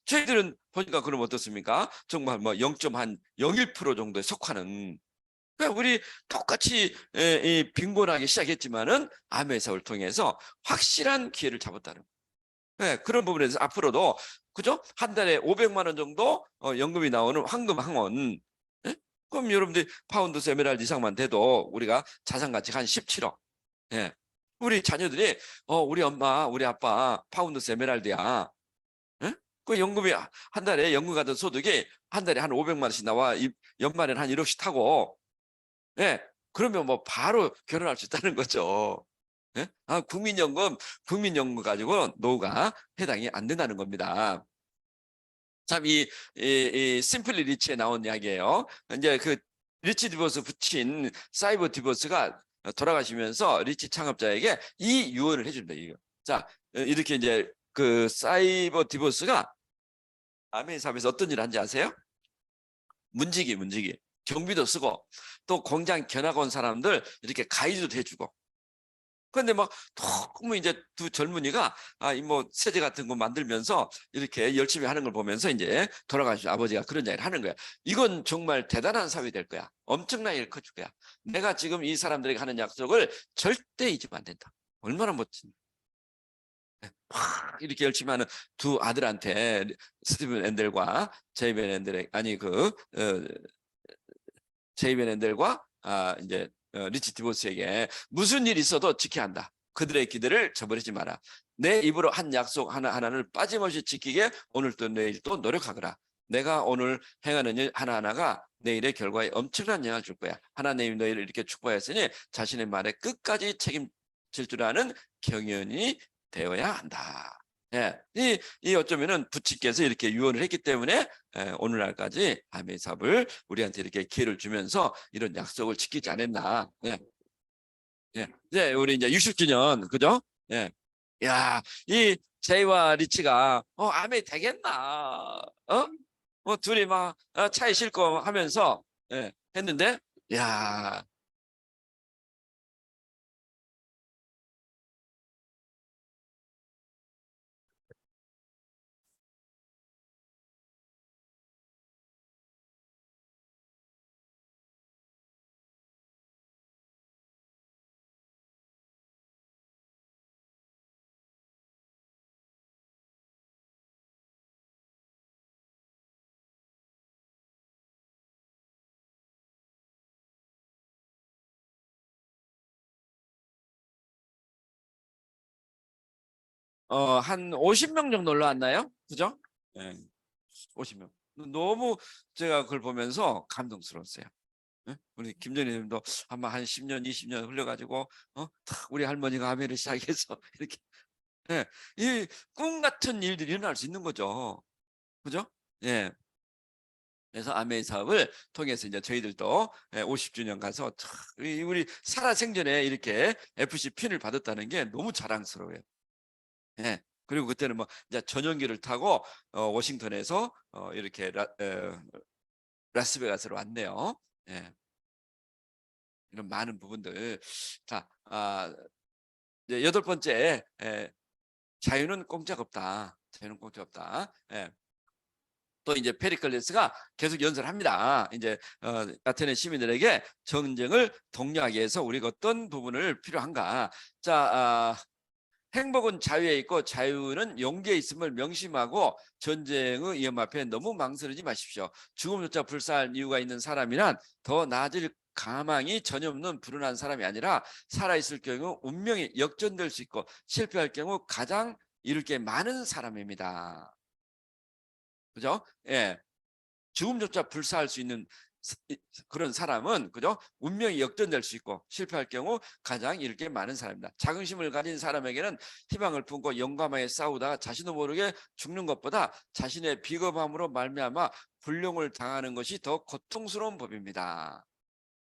Speaker 1: 저희들은 보니까 그럼 어떻습니까? 정말 뭐 0.01% 정도에 속하는. 그러니까 우리 똑같이 이 빈곤하게 시작했지만은 암의 사업을 통해서 확실한 기회를 잡았다는. 그런 부분에 대해서 앞으로도 그죠? 한 달에 500만 원 정도 연금이 나오는 황금 항원. 그럼 여러분들이 파운드 에메랄드 이상만 돼도 우리가 자산 가치가 한 17억. 우리 자녀들이 우리 엄마, 우리 아빠 파운드 에메랄드야. 그 연금이 한 달에 연금 같은 소득이 한 달에 한 500만 원씩 나와 연말에는 한 1억씩 타고 그러면 뭐 바로 결혼할 수 있다는 거죠. 예? 국민연금 가지고 노후가 해당이 안 된다는 겁니다. 참, 이 심플리 리치에 나온 이야기예요. 이제 그 리치 디버스 붙인 사이버 디버스가 돌아가시면서 리치 창업자에게 이 유언을 해준다. 이거. 자, 이렇게 이제 그 사이버 디버스가 아메이 사업에서 어떤 일을 하는지 아세요? 문지기. 경비도 쓰고 또 공장 견학 온 사람들 이렇게 가이드도 해주고. 그런데 막 너무 이제 두 젊은이가 뭐 세제 같은 거 만들면서 이렇게 열심히 하는 걸 보면서 이제 돌아가신 아버지가 그런 이야기를 하는 거야. 이건 정말 대단한 사업이 될 거야. 엄청나게 일 커질 거야. 내가 지금 이 사람들에게 하는 약속을 절대 잊으면 안 된다. 얼마나 멋진. 막 이렇게 열심히 하는 두 아들한테 스티븐 앤델과 제이벤 앤델 제이벤 앤델과 이제 리치 디보스에게 무슨 일이 있어도 지켜야 한다. 그들의 기대를 저버리지 마라. 내 입으로 한 약속 하나하나를 빠짐없이 지키게 오늘도 내일도 노력하거라. 내가 오늘 행하는 일 하나하나가 내일의 결과에 엄청난 영향을 줄 거야. 하나님이 너희를 이렇게 축복했으니 자신의 말에 끝까지 책임질 줄 아는 경연이 되어야 한다. 예, 이 어쩌면은 부치께서 이렇게 유언을 했기 때문에 오늘날까지 아메이 사업을 우리한테 이렇게 기회를 주면서 이런 약속을 지키지 않았나. 예, 예. 이제 우리 이제 60주년, 그죠? 예. 야, 이 제이와 리치가 아메이 되겠나? 뭐 둘이 막 차에 싣고 하면서 했는데, 야, 한 50명 정도 올라왔나요? 그죠? 예, 50명. 너무 제가 그걸 보면서 감동스러웠어요. 예? 우리 김전희 님도 아마 한 10년, 20년 흘려가지고, 탁 우리 할머니가 아메를 시작해서 이렇게, 예, 이 꿈 같은 일들이 일어날 수 있는 거죠. 그죠? 예. 그래서 아메이 사업을 통해서 이제 저희들도 50주년 가서 우리 살아생전에 이렇게 FC 핀을 받았다는 게 너무 자랑스러워요. 예. 그리고 그때는 뭐 이제 전용기를 타고 워싱턴에서 이렇게 라스베가스로 왔네요. 예. 이런 많은 부분들. 자, 이제 여덟 번째, 자유는 공짜가 없다. 자유는 공짜 없다. 예. 또 이제 페리클레스가 계속 연설합니다. 이제 아테네 시민들에게 전쟁을 독려하기 위해서 우리가 어떤 부분을 필요한가. 자, 행복은 자유에 있고 자유는 용기에 있음을 명심하고 전쟁의 위험 앞에 너무 망설이지 마십시오. 죽음조차 불사할 이유가 있는 사람이란 더 나아질 가망이 전혀 없는 불운한 사람이 아니라 살아있을 경우 운명이 역전될 수 있고 실패할 경우 가장 이룰 게 많은 사람입니다. 그죠? 예. 죽음조차 불사할 수 있는 그런 사람은 그죠? 운명이 역전될 수 있고 실패할 경우 가장 잃을 게 많은 사람입니다. 자긍심을 가진 사람에게는 희망을 품고 용감하게 싸우다가 자신도 모르게 죽는 것보다 자신의 비겁함으로 말미암아 불용을 당하는 것이 더 고통스러운 법입니다.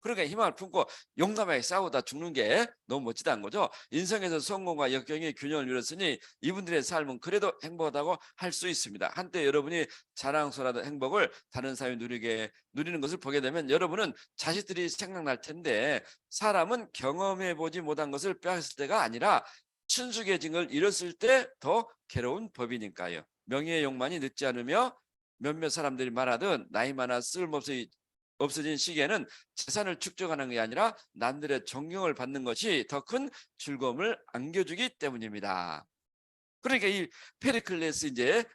Speaker 1: 그러니까 희망을 품고 용감하게 싸우다 죽는 게 너무 멋지다는 거죠. 인생에서 성공과 역경이 균형을 이뤘으니 이분들의 삶은 그래도 행복하다고 할 수 있습니다. 한때 여러분이 자랑스러운 행복을 다른 사람이 누리는 것을 보게 되면 여러분은 자식들이 생각날 텐데 사람은 경험해 보지 못한 것을 빼앗을 때가 아니라 친숙해진 걸 잃었을 때 더 괴로운 법이니까요. 명예의 욕망이 늦지 않으며 몇몇 사람들이 말하든 나이 많아 없어진 시기에는 재산을 축적하는 게 아니라 남들의 존경을 받는 것이 더 큰 즐거움을 안겨주기 때문입니다. 그러니까 이 페리클레스 이제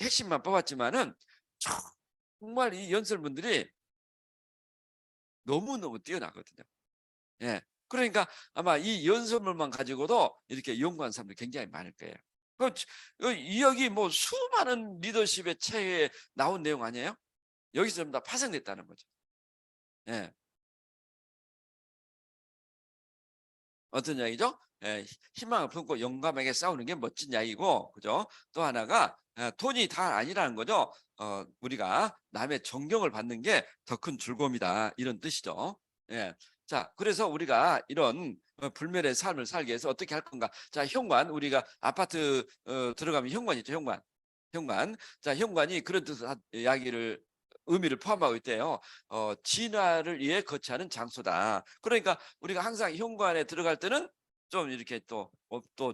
Speaker 1: 핵심만 뽑았지만은 정말 이 연설문들이 너무너무 뛰어나거든요. 예. 그러니까 아마 이 연설문만 가지고도 이렇게 연구한 사람들이 굉장히 많을 거예요. 이 여기 뭐 수많은 리더십의 책에 나온 내용 아니에요? 여기서 전부 다 파생됐다는 거죠. 예. 어떤 이야기죠? 희망을 품고 용감하게 싸우는 게 멋진 이야기고, 그죠? 또 하나가 돈이 다 아니라는 거죠. 우리가 남의 존경을 받는 게 더 큰 즐거움이다, 이런 뜻이죠. 예. 자, 그래서 우리가 이런 불멸의 삶을 살기 위해서 어떻게 할 건가? 자, 현관, 우리가 아파트 들어가면 현관 있죠, 현관. 현관. 자, 현관이 그런 뜻 이야기를 의미를 포함하고 있대요. 진화를 위해 거치하는 장소다. 그러니까 우리가 항상 현관에 들어갈 때는 좀 이렇게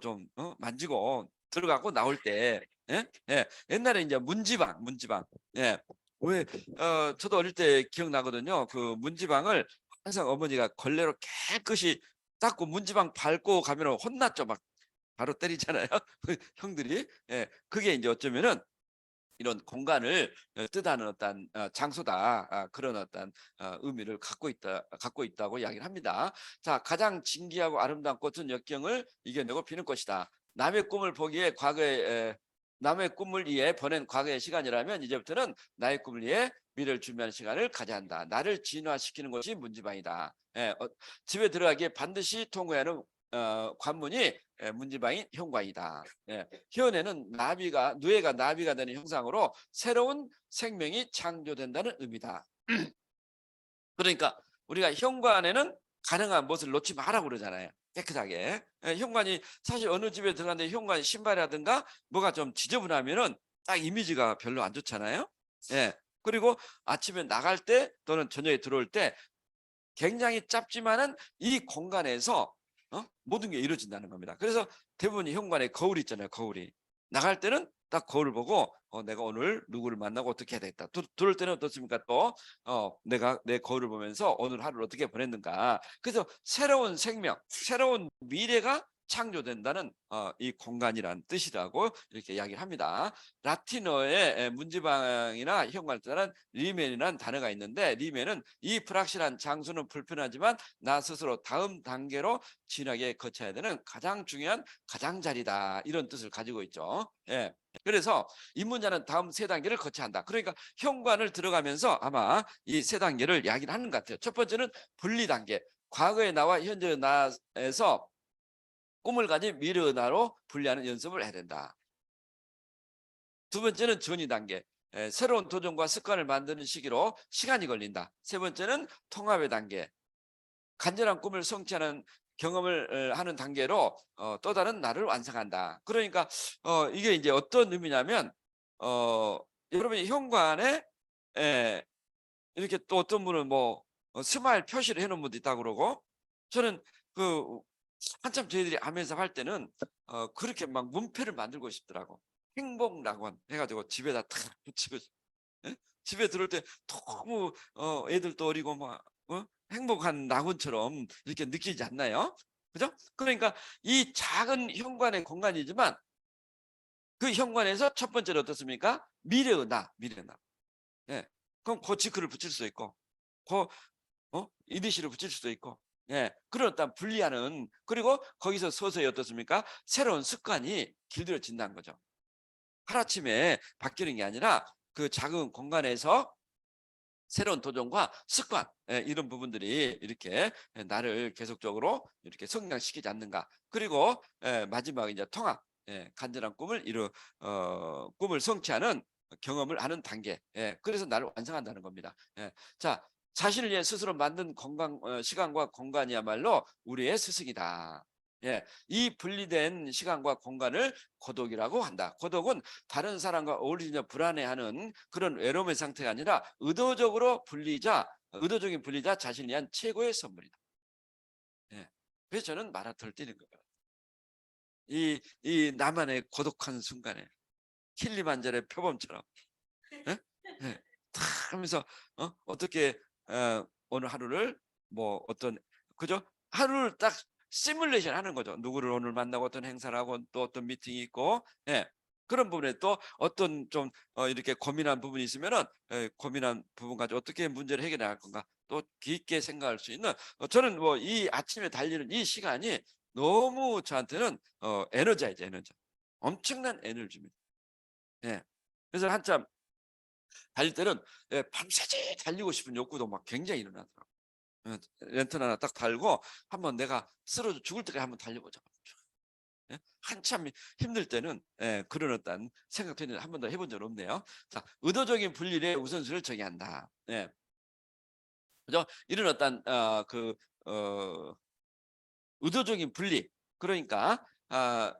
Speaker 1: 좀 만지고 들어가고 나올 때, 예? 예. 옛날에 이제 문지방. 예. 왜 저도 어릴 때 기억나거든요. 그 문지방을 항상 어머니가 걸레로 깨끗이 닦고 문지방 밟고 가면 혼났죠. 막 바로 때리잖아요. 형들이. 예. 그게 이제 어쩌면은 이런 공간을 뜻하는 어떤 장소다, 그런 어떤 의미를 갖고 있다고 이야기를 합니다. 자, 가장 진귀하고 아름다운 꽃은 역경을 이겨내고 피는 꽃이다. 남의 꿈을 보기에 남의 꿈을 위해 보낸 과거의 시간이라면 이제부터는 나의 꿈을 위해 미래를 준비하는 시간을 가져야 한다. 나를 진화시키는 것이 문지방이다. 집에 들어가기에 반드시 통과하는 관문이 문지방인 현관이다. 현에는 누에가 나비가 되는 형상으로 새로운 생명이 창조된다는 의미다. 그러니까 우리가 현관에는 가능한 못을 놓지 마라고 그러잖아요. 깨끗하게. 현관이 사실 어느 집에 들어갔는데 현관 신발이라든가 뭐가 좀 지저분하면은 딱 이미지가 별로 안 좋잖아요. 예. 그리고 아침에 나갈 때 또는 저녁에 들어올 때 굉장히 짧지만은 이 공간에서 모든 게 이루어진다는 겁니다. 그래서 대부분 현관에 거울이 있잖아요. 거울이. 나갈 때는 딱 거울을 보고 내가 오늘 누구를 만나고 어떻게 해야 되겠다. 들어올 때는 어떻습니까? 또 내가 내 거울을 보면서 오늘 하루를 어떻게 보냈는가. 그래서 새로운 생명, 새로운 미래가 창조된다는 이 공간이란 뜻이라고 이렇게 이야기를 합니다. 라틴어의 문지방이나 현관을 뜻하는 리멘이라는 단어가 있는데, 리멘은 이 불확실한 장소는 불편하지만 나 스스로 다음 단계로 진하게 거쳐야 되는 가장 중요한 가장자리다, 이런 뜻을 가지고 있죠. 예. 그래서 입문자는 다음 세 단계를 거쳐야 한다. 그러니까 현관을 들어가면서 아마 이 세 단계를 이야기를 하는 것 같아요. 첫 번째는 분리 단계. 과거의 나와 현재의 나에서 꿈을 가진 미래의 나로 분리하는 연습을 해야 된다. 두 번째는 전이 단계. 새로운 도전과 습관을 만드는 시기로 시간이 걸린다. 세 번째는 통합의 단계. 간절한 꿈을 성취하는 경험을 하는 단계로 또 다른 나를 완성한다. 그러니까 이게 이제 어떤 의미냐면 여러분이 현관에 이렇게 또 어떤 분은 뭐 스마일 표시를 해놓은 분도 있다고 그러고, 저는 그 한참 저희들이 하면서 할 때는 그렇게 막 문패를 만들고 싶더라고. 행복락원 해가지고 집에다 탁 붙이고 예? 집에 들어올 때 너무 애들도 어리고 막 행복한 낙원처럼 이렇게 느끼지 않나요? 그죠? 그러니까 이 작은 현관의 공간이지만 그 현관에서 첫 번째로 어떻습니까? 미래의 나. 예. 그럼 고치크를 붙일 수 있고, 이니시를 붙일 수도 있고, 예. 그런 어떤 분리하는, 그리고 거기서 서서히 어떻습니까? 새로운 습관이 길들여진다는 거죠. 하루아침에 바뀌는 게 아니라 그 작은 공간에서 새로운 도전과 습관, 이런 부분들이 이렇게 나를 계속적으로 이렇게 성장시키지 않는가. 그리고 마지막 이제 통합, 간절한 꿈을 성취하는 경험을 하는 단계. 그래서 나를 완성한다는 겁니다. 자, 자신을 위해 스스로 만든 시간과 공간이야말로 우리의 스승이다. 이 분리된 시간과 공간을 고독이라고 한다. 고독은 다른 사람과 어울리며 불안해하는 그런 외로움의 상태가 아니라 의도적인 분리자 자신을 위한 최고의 선물이다. 그래서 저는 마라톤을 뛰는 거예요. 이 나만의 고독한 순간에 킬리만자로의 표범처럼 탁 하면서 어떻게 오늘 하루를 뭐 어떤, 그죠? 하루를 딱 시뮬레이션 하는 거죠. 누구를 오늘 만나고 어떤 행사를 하고 또 어떤 미팅이 있고, 그런 부분에 또 어떤 좀 이렇게 고민한 부분이 있으면은 고민한 부분 가지고 어떻게 문제를 해결해 나갈 건가 또 깊게 생각할 수 있는, 저는 뭐 이 아침에 달리는 이 시간이 너무 저한테는 에너지 엄청난 에너지입니다. 그래서 한참 달릴 때는 밤새지 달리고 싶은 욕구도 막 굉장히 일어나더라고요. 랜턴 하나 딱 달고 한번 내가 쓰러져 죽을 때까지 한번 달려보자. 예? 한참 힘들 때는 그런 어떤 생각도 있는데 한 번도 해본 적 없네요. 자, 의도적인 분리의 우선순위를 정의한다. 예. 그죠? 이런 어떤 의도적인 분리. 그러니까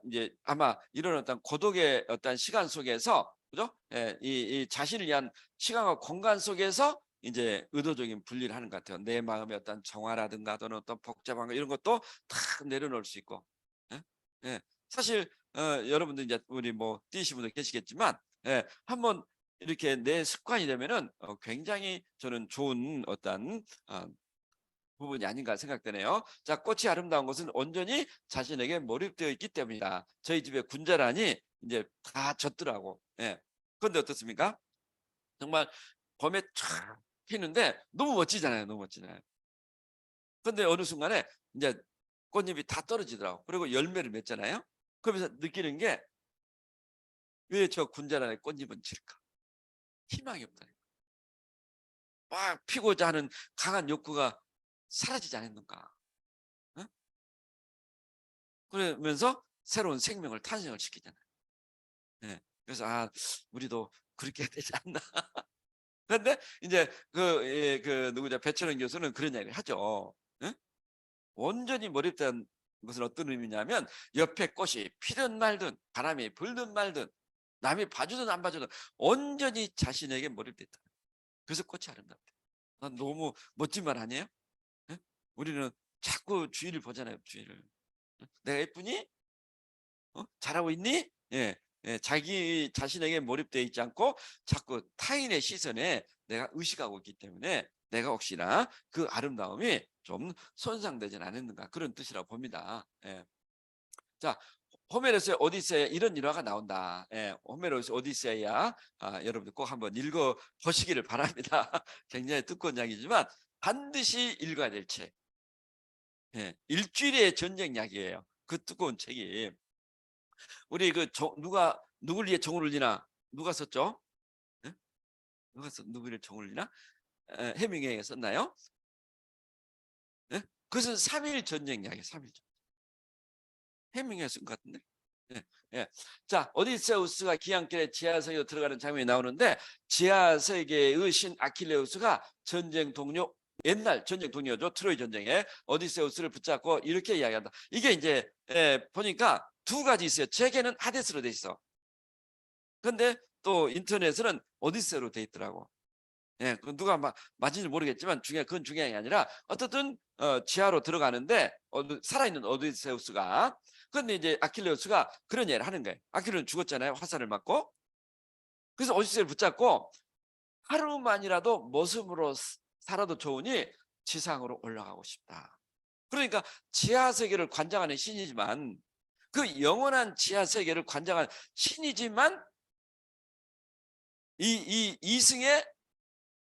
Speaker 1: 이제 아마 이런 어떤 고독의 어떤 시간 속에서, 그죠? 예, 이 자신을 위한 시간과 공간 속에서 이제 의도적인 분리를 하는 것 같아요. 내 마음의 어떤 정화라든가 또는 어떤 복잡한 거 이런 것도 다 내려놓을 수 있고. 예? 예. 사실 여러분들 이제 우리 뭐 뛰신 분들 계시겠지만, 한번 이렇게 내 습관이 되면은 굉장히 저는 좋은 어떤 부분이 아닌가 생각되네요. 자, 꽃이 아름다운 것은 온전히 자신에게 몰입되어 있기 때문이다. 저희 집에 군자란이 이제 다 졌더라고. 예. 그런데 어떻습니까? 정말 봄에 쫙 피는데 너무 멋지잖아요. 너무 멋지잖아요. 그런데 어느 순간에 이제 꽃잎이 다 떨어지더라고. 그리고 열매를 맺잖아요. 그러면서 느끼는 게 왜 저 군자란의 꽃잎은 질까? 희망이 없다니까. 막 피고자 하는 강한 욕구가 사라지지 않았는가? 어? 그러면서 새로운 생명을 탄생을 시키잖아요. 예. 그래서 우리도 그렇게 해야 되지 않나. 그런데 이제 그 누구죠? 배철원 교수는 그런 이야기를 하죠. 예? 온전히 몰입된 것은 어떤 의미냐면 옆에 꽃이 피든 말든 바람이 불든 말든 남이 봐주든 안 봐주든 온전히 자신에게 몰입됐다. 그래서 꽃이 아름답다. 난 너무 멋진 말 아니에요? 예? 우리는 자꾸 주위를 보잖아요. 주위를. 내가 예쁘니? 잘하고 있니? 예, 자기 자신에게 몰입되어 있지 않고 자꾸 타인의 시선에 내가 의식하고 있기 때문에 내가 혹시나 그 아름다움이 좀 손상되진 않았는가 그런 뜻이라고 봅니다. 예. 자, 호메로스의 오디세이에 이런 일화가 나온다. 예, 호메로스 오디세이야. 여러분들 꼭 한번 읽어 보시기를 바랍니다. 굉장히 두꺼운 이야기지만 반드시 읽어야 될 책. 예, 일주일의 전쟁 이야기예요. 그 두꺼운 책이. 우리 누굴 위해 정을 울리나 누가 썼죠? 예? 누구를 정을 울리나? 해밍웨이가 썼나요? 예? 그것은 3일 전쟁 이야기예요. 3일 전쟁. 해밍웨이가 쓴 것 같은데. 예, 예. 자, 오디세우스가 기안길에 지하세계로 들어가는 장면이 나오는데 지하세계의 신 아킬레우스가 전쟁 동료 옛날 전쟁 동료죠. 트로이 전쟁에 오디세우스를 붙잡고 이렇게 이야기한다. 이게 이제 보니까 두 가지 있어요. 제게는 하데스로 돼 있어. 근데 또 인터넷에는 오디세이로 돼 있더라고. 예, 그 누가 맞은지 모르겠지만 그건 중요한 게 아니라 어떻든 지하로 들어가는데 살아있는 오디세우스가 근데 이제 아킬레우스가 그런 얘기를 하는 거예요. 아킬레우스는 죽었잖아요. 화살을 맞고. 그래서 오디세이를 붙잡고 하루만이라도 모습으로 살아도 좋으니 지상으로 올라가고 싶다. 그러니까 지하 세계를 관장하는 신이지만 그 영원한 지하 세계를 관장하는 신이지만 이 이승의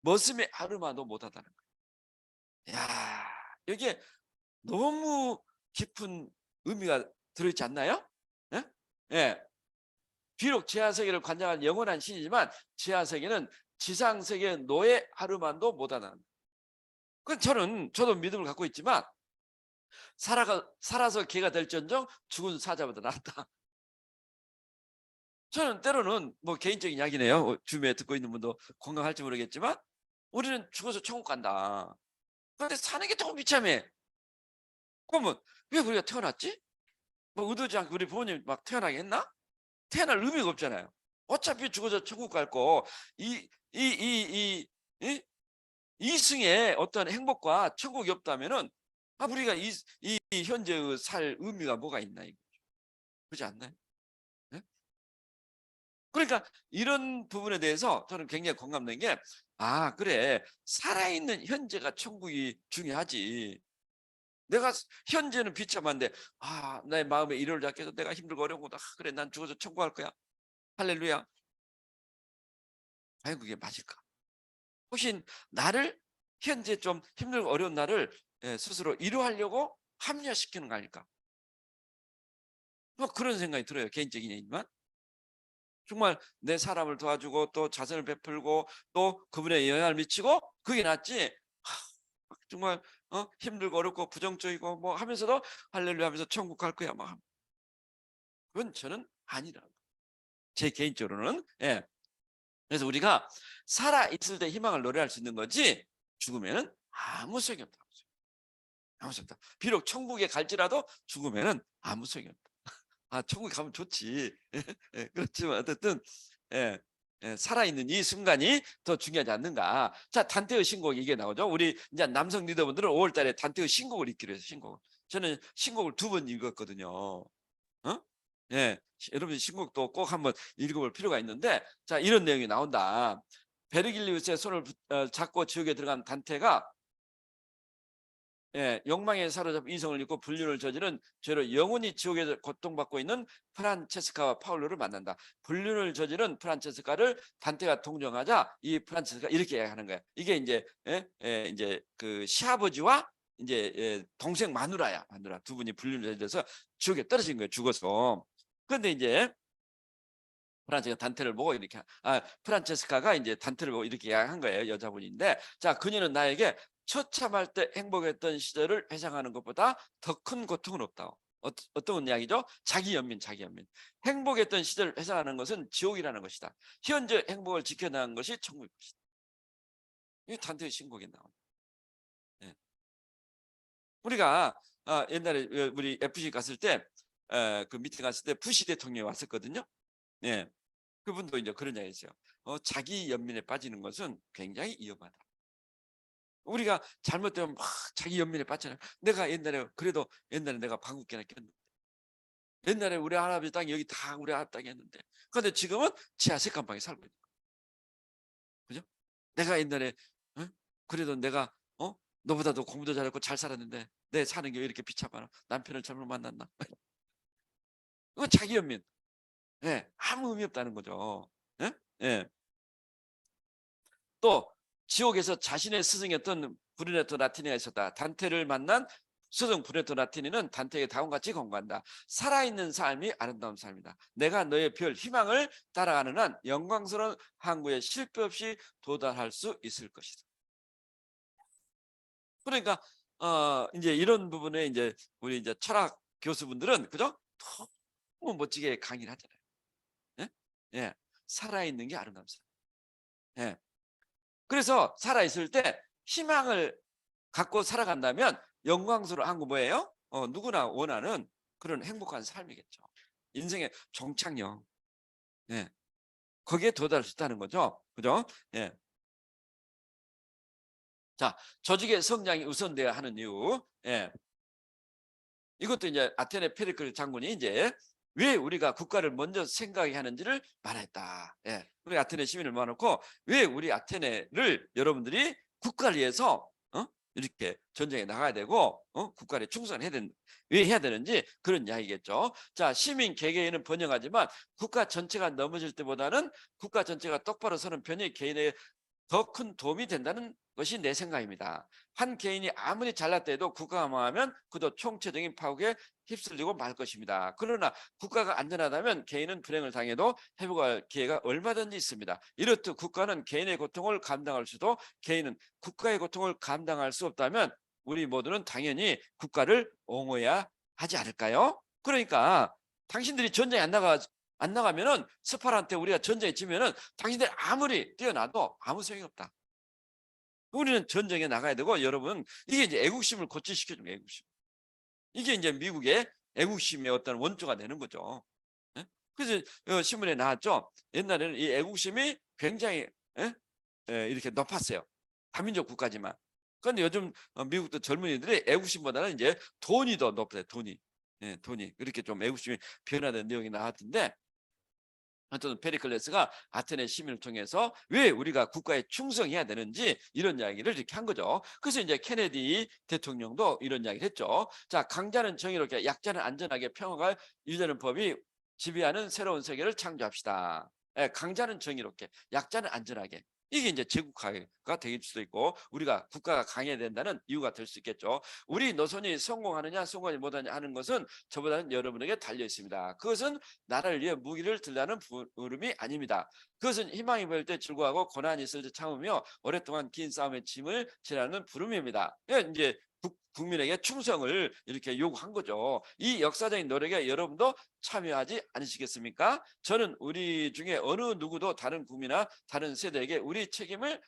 Speaker 1: 머슴의 아르마도 못하다는 거예요. 야, 여기에 너무 깊은 의미가 들어있지 않나요? 예? 예. 비록 지하세계를 관장한 영원한 신이지만 지하세계는 지상세계의 노예 하루만도 못하는. 저도 믿음을 갖고 있지만 살아서 개가 될지언정 죽은 사자보다 낫다. 저는 때로는 뭐 개인적인 이야기네요. 주변에 듣고 있는 분도 공감할지 모르겠지만 우리는 죽어서 천국 간다. 그런데 사는 게 조금 비참해. 그러면 왜 우리가 태어났지? 뭐 의도지 않고 우리 부모님 막 태어나게 했나? 태어날 의미가 없잖아요. 어차피 죽어서 천국 갈 거, 이 이승의 어떤 행복과 천국이 없다면은 우리가 이 현재의 살 의미가 뭐가 있나 이거 그렇지 않나요? 네? 그러니까 이런 부분에 대해서 저는 굉장히 공감된 게 그래 살아있는 현재가 천국이 중요하지. 내가 현재는 비참한데 내 마음에 이를 잡게 해서 내가 힘들고 어려운 거다. 그래 난 죽어서 천국 갈 거야. 할렐루야. 과연 그게 맞을까? 혹시 나를 현재 좀 힘들고 어려운 나를 스스로 위로하려고 합리화시키는 거 아닐까? 뭐 그런 생각이 들어요. 개인적인 얘기지만 정말 내 사람을 도와주고 또 자선을 베풀고 또 그분에 영향을 미치고 그게 낫지. 정말 힘들고 어렵고 부정적이고 뭐 하면서도 할렐루야 하면서 천국 갈 거야 막 그건 저는 아니라고. 제 개인적으로는. 예. 그래서 우리가 살아 있을 때 희망을 노래할 수 있는 거지 죽으면은 아무 소용이 없다. 아무 소용 없다. 비록 천국에 갈지라도 죽으면은 아무 소용이 없다. 아, 천국에 가면 좋지. 예, 그렇지만 어쨌든 예, 살아있는 이 순간이 더 중요하지 않는가. 자, 단테의 신곡 이게 나오죠. 우리 이제 남성 리더분들은 5월 달에 단테의 신곡을 읽기로 해서 신곡. 저는 신곡을 2번 읽었거든요. 어? 예, 여러분 신곡도 꼭 한번 읽어볼 필요가 있는데, 자, 이런 내용이 나온다. 베르길리우스의 손을 잡고 지옥에 들어간 단테가 욕망에 사로잡힌 이성을 잃고 불륜을 저지른 죄로 영원히 지옥에서 고통받고 있는 프란체스카와 파울로를 만난다. 불륜을 저지른 프란체스카를 단테가 동정하자 이 프란체스카 이렇게 하는 거야. 이게 이제 이제 그 시아버지와 이제 동생 마누라야. 마누라 두 분이 불륜을 저질러서 지옥에 떨어진 거예요. 죽어서. 그런데 이제 프란체스카 단테를 보고 이렇게 프란체스카가 이제 단테를 보고 이렇게 한 거예요. 여자분인데, 자, 그녀는 나에게 처참할 때 행복했던 시절을 회상하는 것보다 더 큰 고통은 없다고. 어떤 이야기죠? 자기 연민. 행복했던 시절을 회상하는 것은 지옥이라는 것이다. 현재 행복을 지켜나가는 것이 천국일 것이다. 이 단테의 신곡에 나옵니다. 예. 우리가 옛날에 우리 FC 갔을 때 그 미팅 갔을 때 부시 대통령이 왔었거든요. 예. 그분도 이제 그런 이야기 했어요. 자기 연민에 빠지는 것은 굉장히 위험하다. 우리가 잘못되면 막 자기 연민에 빠지잖아요. 내가 그래도 옛날에 내가 방귀깨나 꼈는데, 옛날에 우리 할아버지 땅이 여기 다 우리 할아버지 땅이 었는데, 그런데 지금은 지하 색감방에 살고 있는 거예요. 그죠? 내가 옛날에 그래도 내가 너보다도 공부도 잘했고 잘 살았는데 내 사는 게 왜 이렇게 비참하나? 남편을 잘못 만났나? 그건 자기 연민. 아무 의미 없다는 거죠. 예? 또 지옥에서 자신의 스승이었던 브루네토 라티니가 있었다. 단테를 만난 스승 브루네토 라티니는 단테에게 다음같이 권고한다. 살아있는 삶이 아름다운 삶이다. 내가 너의 별 희망을 따라가는 한 영광스러운 항구에 실패 없이 도달할 수 있을 것이다. 그러니까 이제 이런 부분에 이제 우리 이제 철학 교수분들은 그죠? 너무 멋지게 강의를 하잖아요. 예? 살아있는 게 아름다운 삶. 예. 그래서 살아있을 때 희망을 갖고 살아간다면 영광스러운 한국 뭐예요? 누구나 원하는 그런 행복한 삶이겠죠. 인생의 종착역. 예. 거기에 도달할 수 있다는 거죠. 그죠? 예. 자, 조직의 성장이 우선돼야 하는 이유. 예. 이것도 이제 아테네 페리클 장군이 이제 왜 우리가 국가를 먼저 생각해야 하는지를 말했다. 예. 우리 아테네 시민을 모아놓고 왜 우리 아테네를 여러분들이 국가를 위해서 이렇게 전쟁에 나가야 되고 국가에 충성해야 왜 해야 되는지 그런 이야기겠죠. 자, 시민 개개인은 번영하지만 국가 전체가 넘어질 때보다는 국가 전체가 똑바로 서는 편이 개인의 더 큰 도움이 된다는 것이 내 생각입니다. 한 개인이 아무리 잘났다 해도 국가가 망하면 그도 총체적인 파국에 휩쓸리고 말 것입니다. 그러나 국가가 안전하다면 개인은 불행을 당해도 회복할 기회가 얼마든지 있습니다. 이렇듯 국가는 개인의 고통을 감당할 수도 개인은 국가의 고통을 감당할 수 없다면 우리 모두는 당연히 국가를 옹호해야 하지 않을까요? 그러니까 당신들이 전쟁에 안 나가면은 스파르한테 우리가 전쟁에 지면은 당신들 아무리 뛰어나도 아무 소용이 없다. 우리는 전쟁에 나가야 되고, 여러분, 이게 이제 애국심을 고취시켜주는 애국심. 이게 이제 미국의 애국심의 어떤 원조가 되는 거죠. 그래서 신문에 나왔죠. 옛날에는 이 애국심이 굉장히 이렇게 높았어요. 다민족 국가지만. 그런데 요즘 미국도 젊은이들이 애국심보다는 이제 돈이 더 높아요. 돈이. 돈이. 그렇게 좀 애국심이 변화된 내용이 나왔던데, 어떤 페리클레스가 아테네 시민을 통해서 왜 우리가 국가에 충성해야 되는지 이런 이야기를 이렇게 한 거죠. 그래서 이제 케네디 대통령도 이런 이야기를 했죠. 자, 강자는 정의롭게 약자는 안전하게 평화가 유지하는 법이 지배하는 새로운 세계를 창조합시다. 강자는 정의롭게, 약자는 안전하게. 이게 이제 제국화가 될 수도 있고 우리가 국가가 강해야 된다는 이유가 될 수 있겠죠. 우리 노선이 성공하느냐 성공하지 못하느냐 하는 것은 저보다는 여러분에게 달려 있습니다. 그것은 나라를 위해 무기를 들라는 부름이 아닙니다. 그것은 희망이 보일 때 즐거워하고 고난이 있을 때 참으며 오랫동안 긴 싸움의 짐을 지라는 부름입니다. 이제 국민에게 충성을 이렇게 요구한 거죠. 이 역사적인 노력에 여러분도 참여하지 않으시겠습니까? 저는 우리 중에 어느 누구도 다른 국민이나 다른 세대에게 우리 책임을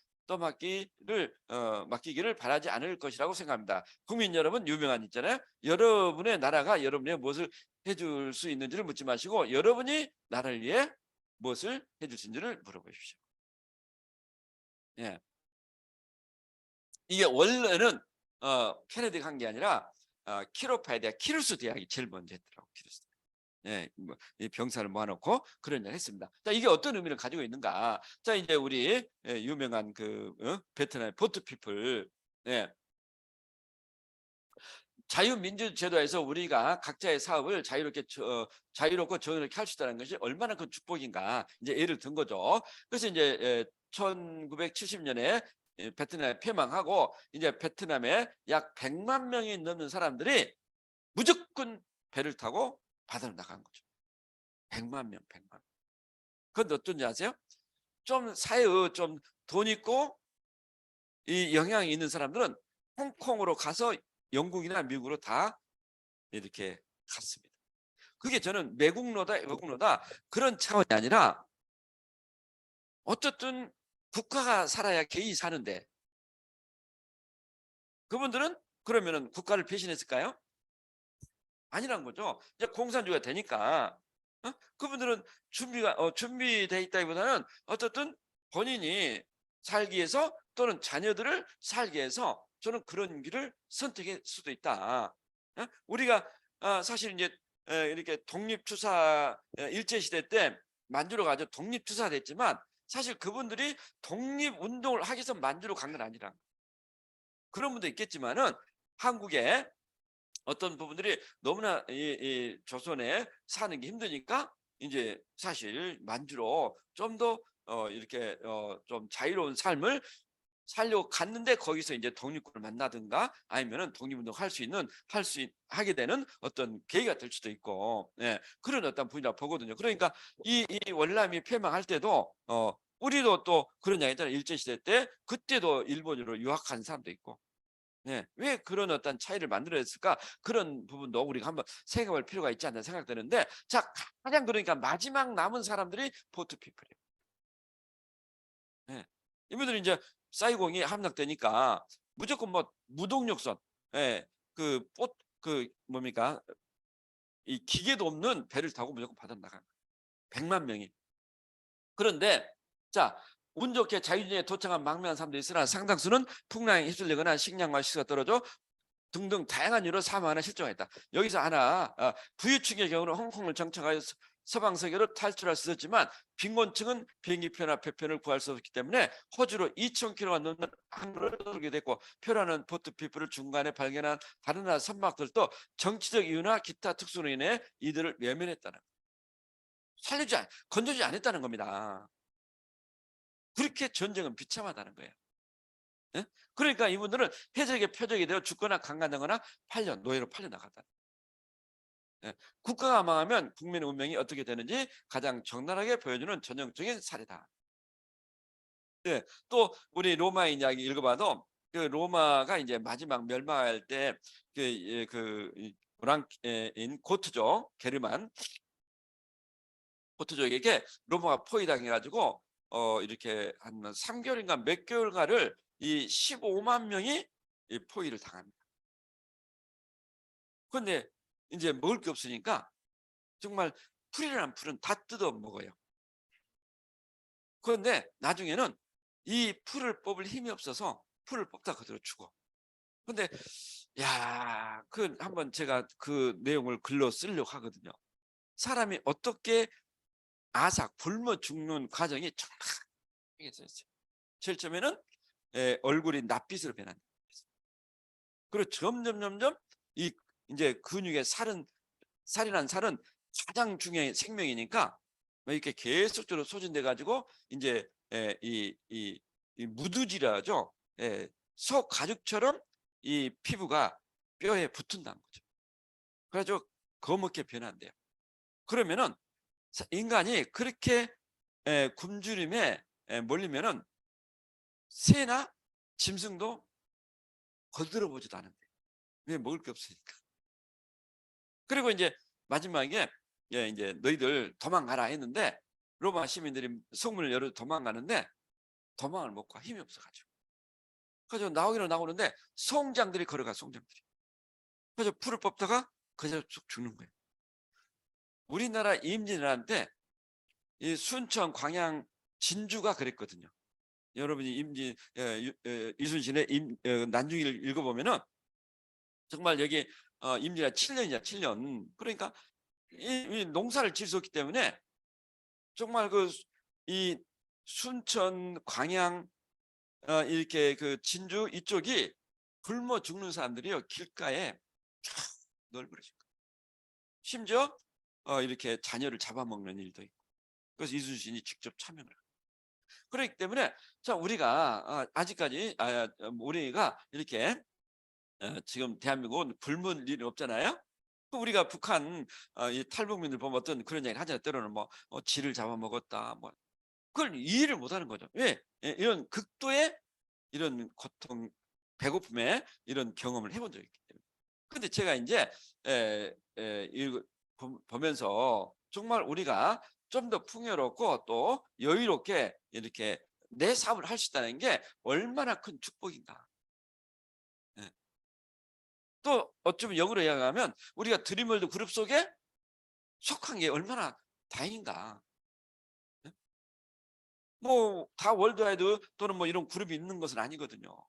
Speaker 1: 맡기기를 바라지 않을 것이라고 생각합니다. 국민 여러분, 유명한 있잖아요. 여러분의 나라가 여러분의 무엇을 해줄 수 있는지를 묻지 마시고 여러분이 나라를 위해 무엇을 해줄 수 있는지를 물어보십시오. 예. 이게 원래는 케네디가 한 게 아니라 키로파이드야 키루스 대학이 제일 먼저 했더라고. 키루스. 예, 이 병사를 모아놓고 그런 일을 했습니다. 자, 이게 어떤 의미를 가지고 있는가? 자, 이제 우리 유명한 그 베트남 보트 피플, 예, 자유민주제도에서 우리가 각자의 사업을 자유롭고 정의롭게 할 수 있다는 것이 얼마나 큰 축복인가 이제 예를 든 거죠. 그래서 이제 1970년에 베트남에 폐망하고 이제 베트남에 약 100만 명이 넘는 사람들이 무조건 배를 타고 바다로 나간 거죠. 100만 명, 100만 명. 그건 어떤지 아세요? 좀 사회의 좀 돈 있고 이 영향이 있는 사람들은 홍콩으로 가서 영국이나 미국으로 다 이렇게 갔습니다. 그게 저는 외국노다 그런 차원이 아니라 어쨌든 국가가 살아야 개인이 사는데 그분들은 그러면은 국가를 배신했을까요? 아니란 거죠. 이제 공산주의가 되니까 그분들은 준비돼 있다기보다는 어쨌든 본인이 살기 위해서 또는 자녀들을 살기 위해서 저는 그런 길을 선택할 수도 있다. 우리가 사실 이제 이렇게 독립투사 일제시대 때 만주로 가서 독립투사 됐지만 사실 그분들이 독립운동을 하기 위해서 만주로 간 건 아니라 그런 분도 있겠지만은 한국에 어떤 부분들이 너무나 이 조선에 사는 게 힘드니까 이제 사실 만주로 좀 더 이렇게 좀 자유로운 삶을 살려고 갔는데 거기서 이제 독립군을 만나든가 아니면은 독립운동 하게 되는 어떤 계기가 될 수도 있고, 예, 그런 어떤 분이라 보거든요. 그러니까 이 월남이 폐망할 때도 우리도 또 그런 이야기 있잖아요. 일제시대 때 그때도 일본으로 유학한 사람도 있고, 네. 왜 그런 어떤 차이를 만들어냈을까? 그런 부분도 우리가 한번 생각할 필요가 있지 않나 생각되는데, 자, 가장 그러니까 마지막 남은 사람들이 포트피플이에요. 네. 이분들이 이제 사이공이 함락되니까 무조건 뭐 무동력선, 예, 그 뭡니까? 이 기계도 없는 배를 타고 무조건 바다 나간 거예요. 100만 명이. 그런데 자, 운 좋게 자유진에 도착한 망명한 사람들이 있으나 상당수는 풍랑에 휩쓸리거나 식량과 식수가 떨어져 등등 다양한 이유로 사망하나 실종했다. 여기서 하나 부유층의 경우는 홍콩을 정착하여 서방 세계로 탈출할 수 있었지만 빈곤층은 비행기표나 배편을 구할 수 없기 때문에 호주로 2,000km가 넘는 항로를 돌게 됐고 표라는 포트피플을 중간에 발견한 다른 나라 선박들도 정치적 이유나 기타 특수로 인해 이들을 외면했다는 건져주지 않았다는 겁니다. 그렇게 전쟁은 비참하다는 거예요. 예? 그러니까 이분들은 해적의 표적이 되어 죽거나 강간되거나 노예로 팔려나갔다. 예. 국가가 망하면 국민의 운명이 어떻게 되는지 가장 적나라하게 보여주는 전형적인 사례다. 예. 또 우리 로마 이야기 읽어봐도 그 로마가 이제 마지막 멸망할 때그 랑인 고트족 게르만 고트족에게 로마가 포위당해가지고 이렇게 한 3개월인가 몇 개월가를 이 15만 명이 이 포위를 당합니다. 그런데 이제 먹을 게 없으니까 정말 풀이라는 풀은 다 뜯어 먹어요. 그런데 나중에는 이 풀을 뽑을 힘이 없어서 풀을 뽑다 그대로 죽어. 근데 한번 제가 그 내용을 글로 쓰려고 하거든요. 사람이 어떻게 굶어 죽는 과정이 정확하게 써있어요. 제일 처음에는 얼굴이 낯빛으로 변한다. 그리고 점점 이 이제 근육의 살이란 살은 가장 중요한 생명이니까 이렇게 계속적으로 소진돼 가지고 이제 이 무두지라죠. 소 가죽처럼 이 피부가 뼈에 붙은다는 거죠. 그래가지고 거먹게 변한대요. 그러면은 인간이 그렇게 굶주림에 몰리면은 새나 짐승도 거들어 보지도 않은데 왜? 먹을 게 없으니까. 그리고 이제 마지막에 이제 너희들 도망가라 했는데 로마 시민들이 성문을 열어 도망가는데 도망을 못 가. 힘이 없어가지고. 그래서 나오기는 나오는데 송장들이 걸어가. 송장들이. 그래서 풀을 뽑다가 그저 쑥 죽는 거예요. 우리나라 임진왜란때 이 순천, 광양, 진주가 그랬거든요. 여러분이 이순신의 난중일을 읽어보면은 정말 여기 임진왜란 7년이야, 7년. 그러니까 이 농사를 지을 수 없기 때문에 정말 이 순천, 광양, 이렇게 그 진주 이쪽이 굶어 죽는 사람들이요 길가에 쫙 널브러진 거예요. 심지어 이렇게 자녀를 잡아먹는 일도 있고. 그래서 이순신이 직접 참여를 해요. 그렇기 때문에 자 우리가 아직까지 우리가 이렇게 지금 대한민국은 굶은 일이 없잖아요. 우리가 북한 이 탈북민들 보면 어떤 그런 얘기를 하잖아요. 때로는 뭐 쥐를 잡아먹었다. 뭐 그걸 이해를 못하는 거죠. 왜? 이런 극도의 이런 고통, 배고픔에 이런 경험을 해본 적이 있기 때문에. 근데 제가 이제 이거 보면서 정말 우리가 좀 더 풍요롭고 또 여유롭게 이렇게 내 삶을 할 수 있다는 게 얼마나 큰 축복인가. 예. 또 어쩌면 역으로 이야기하면 우리가 드림월드 그룹 속에 속한 게 얼마나 다행인가. 예? 뭐다 월드와이드 또는 뭐 이런 그룹이 있는 것은 아니거든요.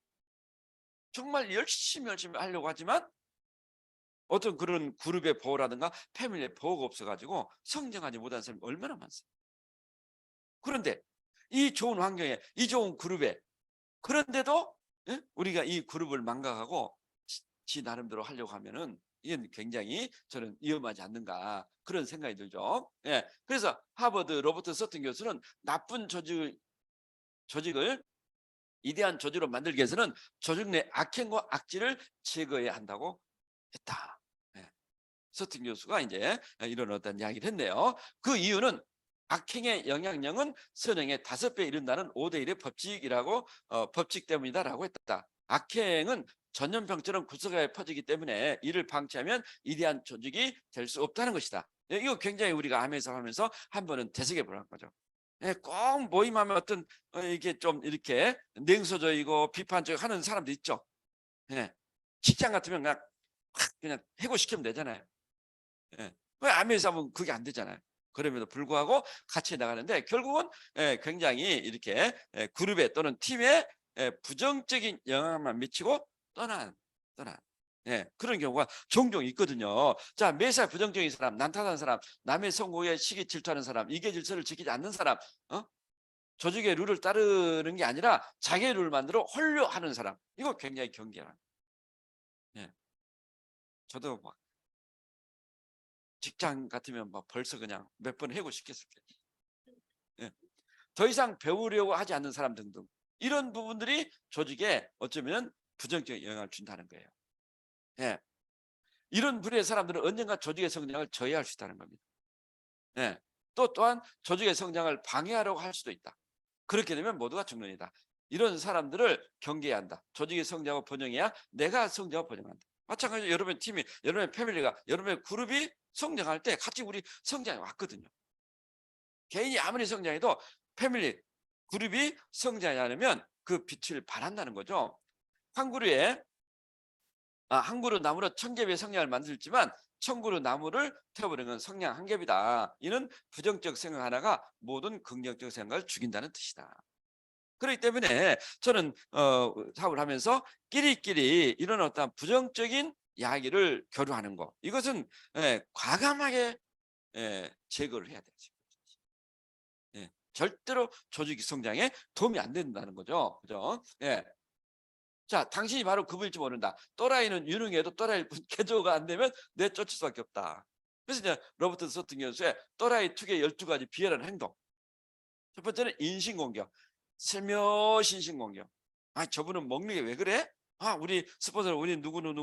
Speaker 1: 정말 열심히 하려고 하지만 어떤 그런 그룹의 보호라든가 패밀리의 보호가 없어가지고 성장하지 못한 사람이 얼마나 많습니까? 그런데 이 좋은 환경에 이 좋은 그룹에 그런데도 우리가 이 그룹을 망각하고 지 나름대로 하려고 하면은 이건 굉장히 저는 위험하지 않는가 그런 생각이 들죠. 예. 그래서 하버드 로버트 서튼 교수는 나쁜 조직을 이대한 조직으로 만들기 위해서는 조직 내 악행과 악질을 제거해야 한다고 했다. 예. 서튼 교수가 이제 이런 어떤 이야기를 했네요. 그 이유는 악행의 영향력은 선행의 5배 이른다는 5대1의 법칙이라고 법칙 때문이다라고 했다. 악행은 전염병처럼 구석에 퍼지기 때문에 이를 방치하면 위대한 조직이 될 수 없다는 것이다. 이거 굉장히 우리가 암에서 하면서 한 번은 되새겨 보라는 거죠. 꼭 모임하면 어떤 이게 좀 이렇게 냉소적이고 비판적 하는 사람도 있죠. 직장 같으면 그냥 해고시키면 되잖아요. 왜 암에서 하면 그게 안 되잖아요. 그럼에도 불구하고 같이 나가는데 결국은 굉장히 이렇게 그룹에 또는 팀에 부정적인 영향만 미치고 떠난 그런 경우가 종종 있거든요. 자, 매사 부정적인 사람, 난타하는 사람, 남의 성공에 시기 질투하는 사람, 이계 질서를 지키지 않는 사람, 조직의 룰을 따르는 게 아니라 자기의 룰을 만들어 홀려 하는 사람, 이거 굉장히 경계라. 저도 막 직장 같으면 막 벌써 그냥 몇 번 해고시켰을 거예요. 더 이상 배우려고 하지 않는 사람 등등 이런 부분들이 조직에 어쩌면 부정적인 영향을 준다는 거예요. 이런 분의 사람들은 언젠가 조직의 성장을 저해할 수 있다는 겁니다. 또한 조직의 성장을 방해하려고 할 수도 있다. 그렇게 되면 모두가 죽는이다. 이런 사람들을 경계해야 한다. 조직의 성장을 번영해야 내가 성장을 번영한다. 마찬가지로 여러분의 팀이, 여러분의 패밀리가, 여러분의 그룹이 성장할 때 같이 우리 성장해 왔거든요. 개인이 아무리 성장해도 패밀리, 그룹이 성장하지 않으면 그 빛을 발한다는 거죠. 한 그루 나무로 1000겹의 성냥을 만들지만 1000그루 나무를 태워버리는 건 성냥 한 겹이다. 이는 부정적 생각 하나가 모든 긍정적 생각을 죽인다는 뜻이다. 그렇기 때문에 저는 사업을 하면서 끼리끼리 이런 어떤 부정적인 이야기를 교류하는 거 이것은 과감하게 제거를 해야 되죠. 절대로 조직 성장에 도움이 안 된다는 거죠. 그죠? 자, 당신이 바로 그분일지 모른다. 또라이는 유능해도 또라이 개조가 안 되면 내쫓을 수밖에 없다. 그래서 이제 로버트 서튼 교수의 또라이 특유의 12가지 비열한 행동. 첫 번째는 인신공격. 슬며시 인신공격. 저분은 먹는 게 왜 그래? 우리 스폰서 우리 누구는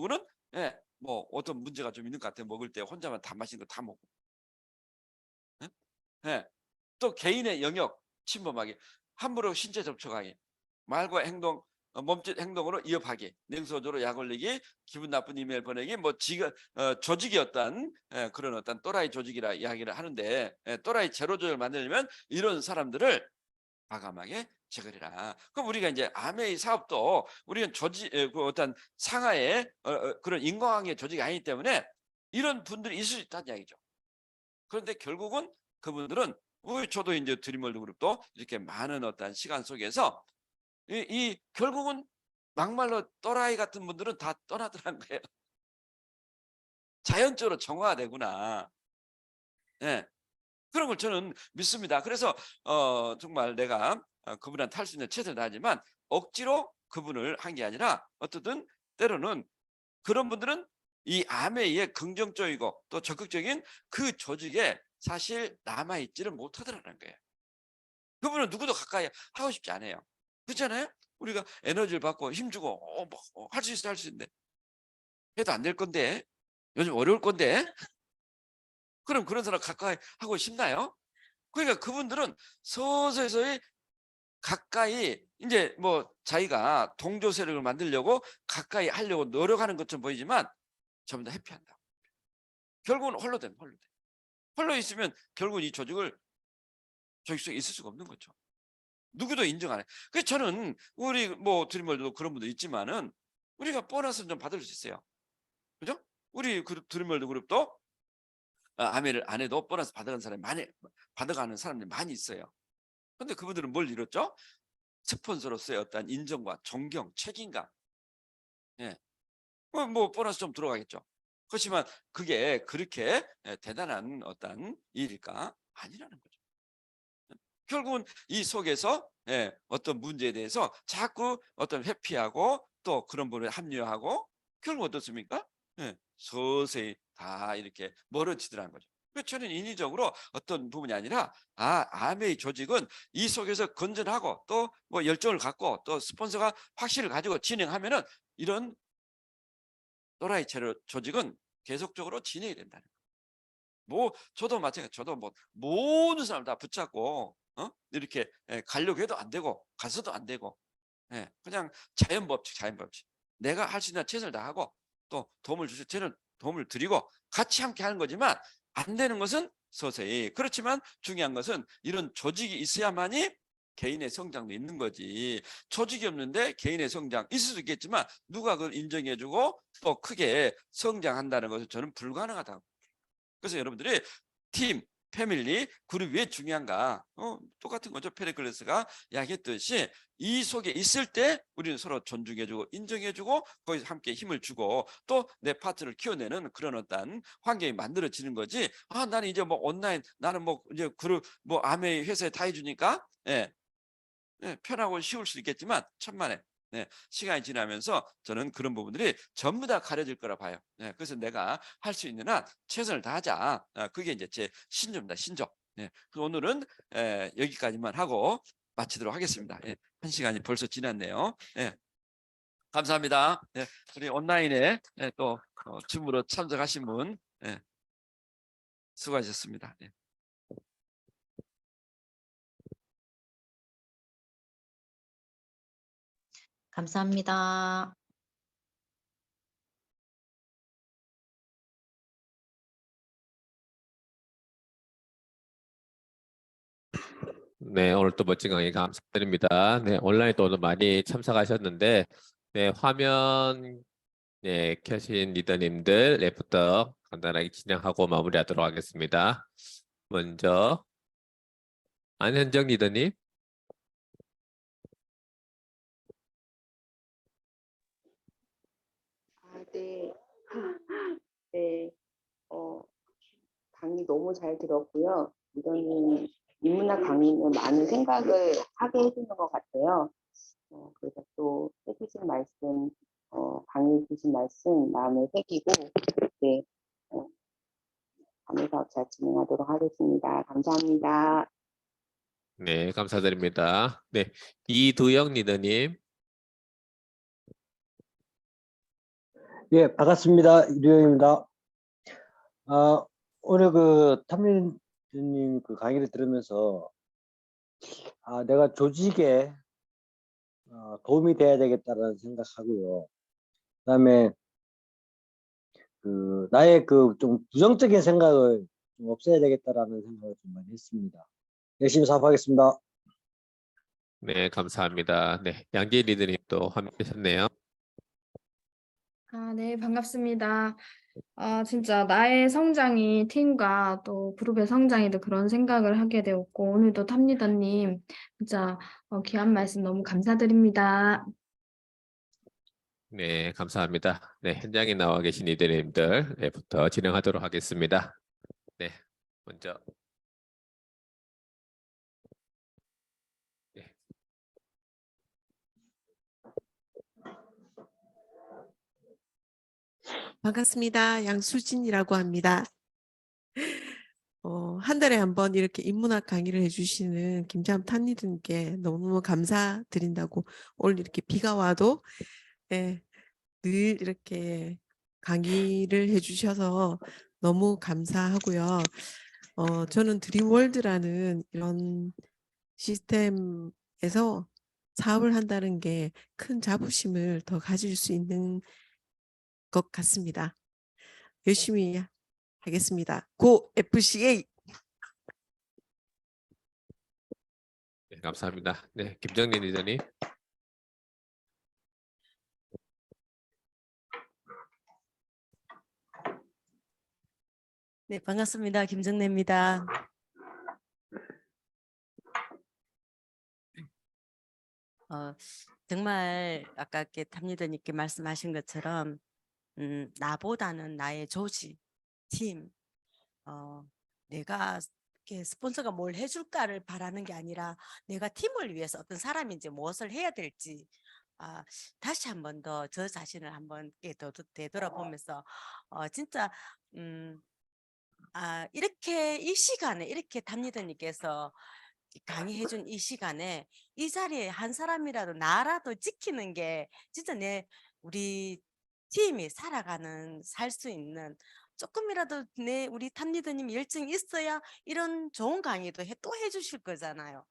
Speaker 1: 뭐 어떤 문제가 좀 있는 것 같아. 먹을 때 혼자만 다 마시는 거 다 먹고. 또 개인의 영역 침범하기. 함부로 신체 접촉하기. 말과 행동 몸짓 행동으로 위협하기, 냉소적으로 약 올리기, 기분 나쁜 이메일 보내기, 뭐 조직이 어떤 그런 어떤 또라이 조직이라 이야기를 하는데, 또라이 제로 조직을 만들려면 이런 사람들을 과감하게 제거해라. 그럼 우리가 이제 아메이 사업도 우리는 그 어떤 상하의 그런 인공관계 조직이 아니기 때문에 이런 분들이 있을 수 있다는 이야기죠. 그런데 결국은 그분들은 저도 이제 드림월드 그룹도 이렇게 많은 어떤 시간 속에서 결국은 막말로 또라이 같은 분들은 다 떠나더란 거예요. 자연적으로 정화가 되구나. 예. 그런 걸 저는 믿습니다. 그래서 정말 내가 그분한테 할 수 있는 최선을 다하지만 억지로 그분을 한 게 아니라 어떻든 때로는 그런 분들은 이 아메이의 긍정적이고 또 적극적인 그 조직에 사실 남아있지를 못하더라는 거예요. 그분은 누구도 가까이 하고 싶지 않아요. 그렇잖아요? 우리가 에너지를 받고 힘주고 할 수 있어 할 수 있는데 해도 안 될 건데 요즘 어려울 건데 그럼 그런 사람 가까이 하고 싶나요? 그러니까 그분들은 서서히 가까이 이제 뭐 자기가 동조 세력을 만들려고 가까이 하려고 노력하는 것처럼 보이지만 전부 다 회피한다. 결국은 홀로 돼. 홀로 있으면 결국은 이 조직을 조직 속에 있을 수가 없는 거죠. 누구도 인정 안 해. 그래서 저는 우리 뭐 드림월드도 그런 분도 있지만은 우리가 보너스는 좀 받을 수 있어요. 그죠? 우리 드림월드 그룹도 아메를 안 해도 보너스 받아가는 사람이 받아가는 사람들이 많이 있어요. 근데 그분들은 뭘 이뤘죠? 스폰서로서의 어떤 인정과 존경, 책임감. 예. 뭐 보너스 좀 들어가겠죠. 그렇지만 그게 그렇게 대단한 어떤 일일까? 아니라는 거죠. 결국은 이 속에서 어떤 문제에 대해서 자꾸 어떤 회피하고 또 그런 부분에 합리화하고 결국 어떻습니까? 서서히 다 이렇게 멀어지더라는 거죠. 그래서 저는 인위적으로 어떤 부분이 아니라 아메이 조직은 이 속에서 건전하고 또 뭐 열정을 갖고 또 스폰서가 확신을 가지고 진행하면은 이런 또라이 조직은 계속적으로 진행이 된다는 거예요. 뭐 저도 마찬가지. 저도 뭐 모든 사람 다 붙잡고 이렇게 가려고 해도 안 되고 가서도 안 되고 그냥 자연법칙. 내가 할 수 있는 최선을 다하고 또 도움을 주실 때는 도움을 드리고 같이 함께 하는 거지만 안 되는 것은 서서히. 그렇지만 중요한 것은 이런 조직이 있어야만이 개인의 성장도 있는 거지. 조직이 없는데 개인의 성장 있을 수 있겠지만 누가 그걸 인정해주고 또 크게 성장한다는 것은 저는 불가능하다고. 그래서 여러분들이 팀, 패밀리, 그룹이 왜 중요한가? 똑같은 거죠. 페리클레스가 이야기했듯이 이 속에 있을 때 우리는 서로 존중해주고 인정해주고 거기서 함께 힘을 주고 또 내 파트를 키워내는 그런 어떤 환경이 만들어지는 거지. 나는 이제 뭐 온라인 나는 뭐 이제 그룹 뭐 아메 회사에 다 해주니까 편하고 쉬울 수 있겠지만 천만에 시간이 지나면서 저는 그런 부분들이 전부 다 가려질 거라 봐요. 그래서 내가 할 수 있는 한 최선을 다하자. 그게 이제 제 신조입니다. 신조. 그래서 오늘은 여기까지만 하고 마치도록 하겠습니다. 1시간이 벌써 지났네요. 감사합니다. 우리 온라인에 또 줌으로 참석하신 분 수고하셨습니다.
Speaker 2: 감사합니다.
Speaker 3: 네, 오늘 또 멋진 강의 감사드립니다. 네, 온라인 또 오늘 많이 참석하셨는데, 네, 화면 켜신 리더님들 부터 간단하게 진행하고 마무리하도록 하겠습니다. 먼저 안현정 리더님.
Speaker 4: 네. 네. 강의 너무 잘 들었고요. 이거는 인문학 강의는 많은 생각을 하게 해주는 것 같아요. 그래서 또 해주신 말씀, 강의 주신 말씀 마음에 새기고, 네. 강의 사업 잘 진행하도록 하겠습니다. 감사합니다.
Speaker 3: 네, 감사드립니다. 네, 이두영 리더님.
Speaker 5: 예, 반갑습니다. 이류영입니다. 오늘 그 탐리님 그 강의를 들으면서 내가 조직에 도움이 돼야 되겠다라는 생각하고요. 그다음에 나의 좀 부정적인 생각을 좀 없애야 되겠다라는 생각을 좀 많이 했습니다. 열심히 사업하겠습니다.
Speaker 3: 네, 감사합니다. 네, 양재 리더님도 함께하셨네요.
Speaker 2: 네, 반갑습니다. 진짜 나의 성장이 팀과 또 그룹의 성장에도 그런 생각을 하게 되었고, 오늘도 탑리더님, 진짜 귀한 말씀 너무 감사드립니다.
Speaker 3: 네, 감사합니다. 네, 현장에 나와 계신 리더님들부터 진행하도록 하겠습니다. 네, 먼저. 네.
Speaker 6: 반갑습니다. 양수진이라고 합니다. 한 달에 한 번 이렇게 인문학 강의를 해주시는 김참 탑리더님께 너무 감사드린다고, 오늘 이렇게 비가 와도 늘 이렇게 강의를 해주셔서 너무 감사하고요. 저는 드림월드라는 이런 시스템에서 사업을 한다는 게 큰 자부심을 더 가질 수 있는 것 같습니다. 열심히 하겠습니다. 고 FCA.
Speaker 3: 네, 감사합니다. 네, 김정린 리더님.
Speaker 7: 네, 반갑습니다. 김정래입니다. 정말 아까 탑리더님께 말씀하신 것처럼 나보다는 나의 조직, 팀, 내가 이렇게 스폰서가 뭘 해줄까를 바라는 게 아니라 내가 팀을 위해서 어떤 사람이 이제 무엇을 해야 될지 다시 한 번 더 저 자신을 한번 더 되돌아보면서 진짜 이렇게 이 시간에 이렇게 탑리더님께서 강의해준 이 시간에 이 자리에 한 사람이라도 나라도 지키는 게 진짜 우리 팀이 살아가는 살 수 있는 조금이라도 우리 탑리더님 열정이 있어야 이런 좋은 강의도 또 해주실 거잖아요.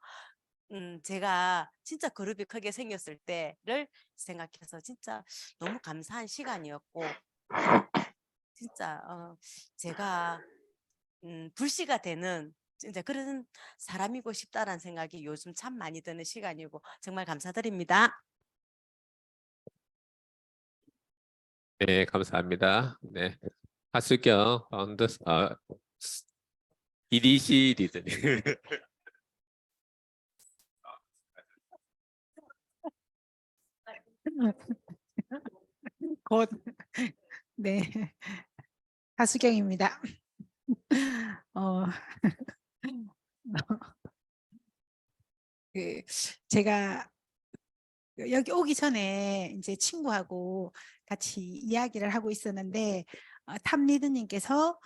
Speaker 7: 제가 진짜 그룹이 크게 생겼을 때를 생각해서 진짜 너무 감사한 시간이었고, 진짜 제가 불씨가 되는 진짜 그런 사람이고 싶다라는 생각이 요즘 참 많이 드는 시간이고 정말 감사드립니다.
Speaker 3: 네, 감사합니다. 네, 하수경 파운드 EDC 리더님.
Speaker 8: 곧 네, 하수경입니다. 제가 여기 오기 전에 이제 친구하고 같이 이야기를 하고 있었는데 탑리더님께서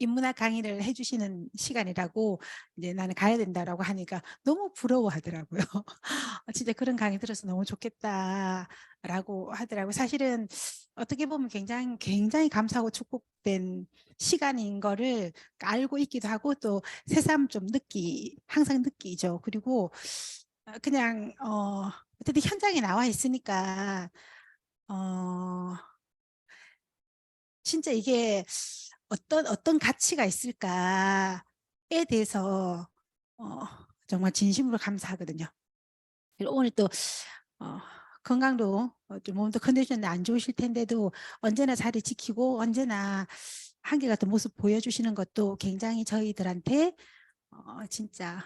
Speaker 8: 인문학 강의를 해주시는 시간이라고 이제 나는 가야 된다라고 하니까 너무 부러워하더라고요. 진짜 그런 강의 들어서 너무 좋겠다라고 하더라고요. 사실은 어떻게 보면 굉장히 감사하고 축복된 시간인 거를 알고 있기도 하고 또 새삼 좀 항상 느끼죠. 그리고 그냥 어쨌든 현장에 나와 있으니까 진짜 이게 어떤 가치가 있을까에 대해서 정말 진심으로 감사하거든요. 그리고 오늘 또 건강도 좀 몸도 컨디션이 안 좋으실 텐데도 언제나 자리 지키고 언제나 한결같은 모습 보여주시는 것도 굉장히 저희들한테 진짜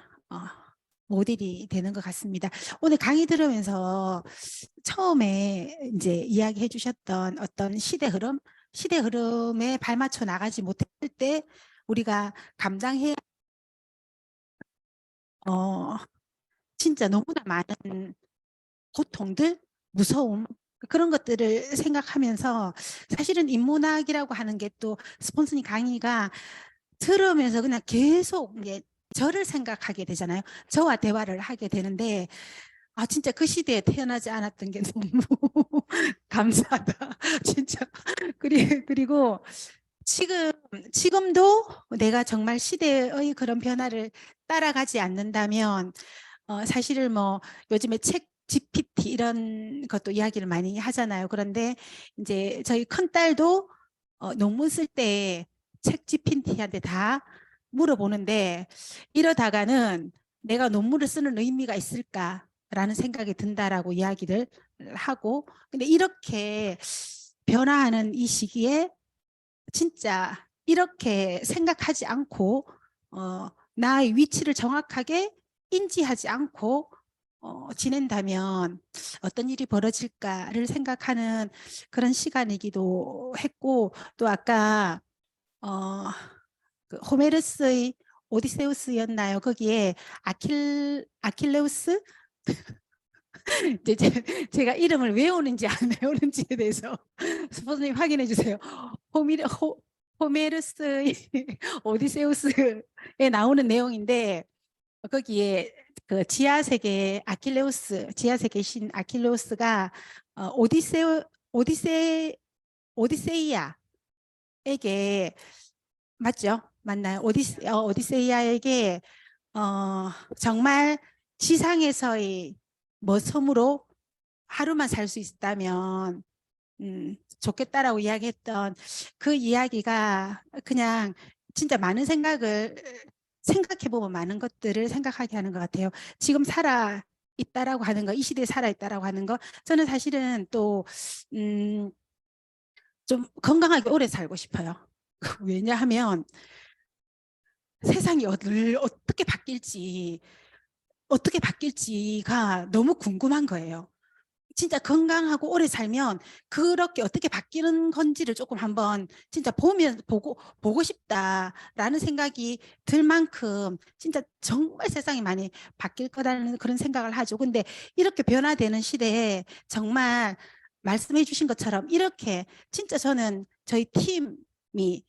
Speaker 8: 모델이 되는 것 같습니다. 오늘 강의 들으면서 처음에 이제 이야기해 주셨던 어떤 시대 흐름에 발맞춰 나가지 못할 때 우리가 감당해야 진짜 너무나 많은 고통들, 무서움 그런 것들을 생각하면서 사실은 인문학이라고 하는 게 또 스폰서님 강의가 들으면서 그냥 계속 이제 저를 생각하게 되잖아요. 저와 대화를 하게 되는데 진짜 그 시대에 태어나지 않았던 게 너무 감사하다. 진짜. 그리고 지금도 내가 정말 시대의 그런 변화를 따라가지 않는다면 사실은 뭐 요즘에 책 GPT 이런 것도 이야기를 많이 하잖아요. 그런데 이제 저희 큰딸도 논문 쓸 때 책 GPT한테 다 물어보는데 이러다가는 내가 논문을 쓰는 의미가 있을까라는 생각이 든다라고 이야기를 하고, 근데 이렇게 변화하는 이 시기에 진짜 이렇게 생각하지 않고 나의 위치를 정확하게 인지하지 않고 지낸다면 어떤 일이 벌어질까를 생각하는 그런 시간이기도 했고, 또 아까 그 호메르스의 오디세우스였나요? 거기에 아킬레우스 이제 제가 이름을 외우는지 안 외우는지에 대해서 스포츠님 확인해 주세요. 호메르스의 오디세우스에 나오는 내용인데 거기에 그 지하세계 신 아킬레우스가 오디세이아에게 맞죠? 맞나요? 오디세이아에게 정말 지상에서의 뭐 섬으로 하루만 살 수 있다면 좋겠다라고 이야기했던 그 이야기가 그냥 진짜 많은 생각을 생각해보면 많은 것들을 생각하게 하는 것 같아요. 지금 살아 있다라고 하는 거, 이 시대에 살아 있다라고 하는 거, 저는 사실은 또 좀 건강하게 오래 살고 싶어요. 왜냐하면 세상이 어떻게 바뀔지가 너무 궁금한 거예요. 진짜 건강하고 오래 살면 그렇게 어떻게 바뀌는 건지를 조금 한번 진짜 보고 싶다라는 생각이 들 만큼 진짜 정말 세상이 많이 바뀔 거라는 그런 생각을 하죠. 근데 이렇게 변화되는 시대에 정말 말씀해 주신 것처럼 이렇게 진짜 저는 저희 팀이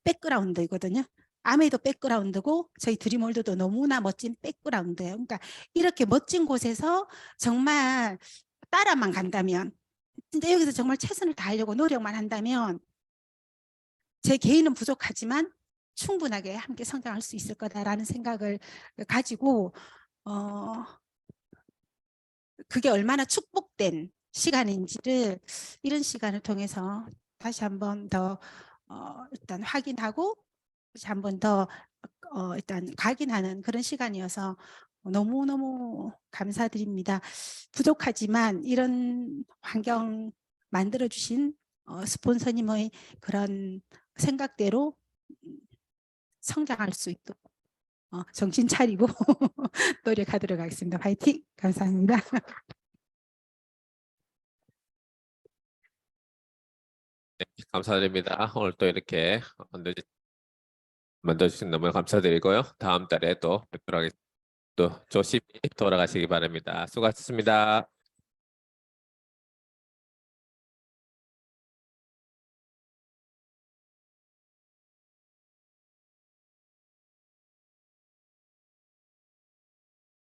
Speaker 8: 백그라운드이거든요. 아메도 백그라운드고 저희 드림월드도 너무나 멋진 백그라운드예요. 그러니까 이렇게 멋진 곳에서 정말 따라만 간다면, 진짜 여기서 정말 최선을 다하려고 노력만 한다면 제 개인은 부족하지만 충분하게 함께 성장할 수 있을 거다라는 생각을 가지고 그게 얼마나 축복된 시간인지를 이런 시간을 통해서 다시 한번 더 일단 확인하고 다시 한번 더 일단 각인하는 그런 시간이어서 너무너무 감사드립니다. 부족하지만 이런 환경 만들어주신 스폰서님의 그런 생각대로 성장할 수 있도록 정신 차리고 노력하도록 하겠습니다. 화이팅! 감사합니다.
Speaker 3: 감사드립니다. 오늘 또 이렇게 만들어주신 너무 감사드리고요. 다음 달에 또 뵙도록 하겠습니다. 또 조심히 돌아가시기 바랍니다. 수고하셨습니다.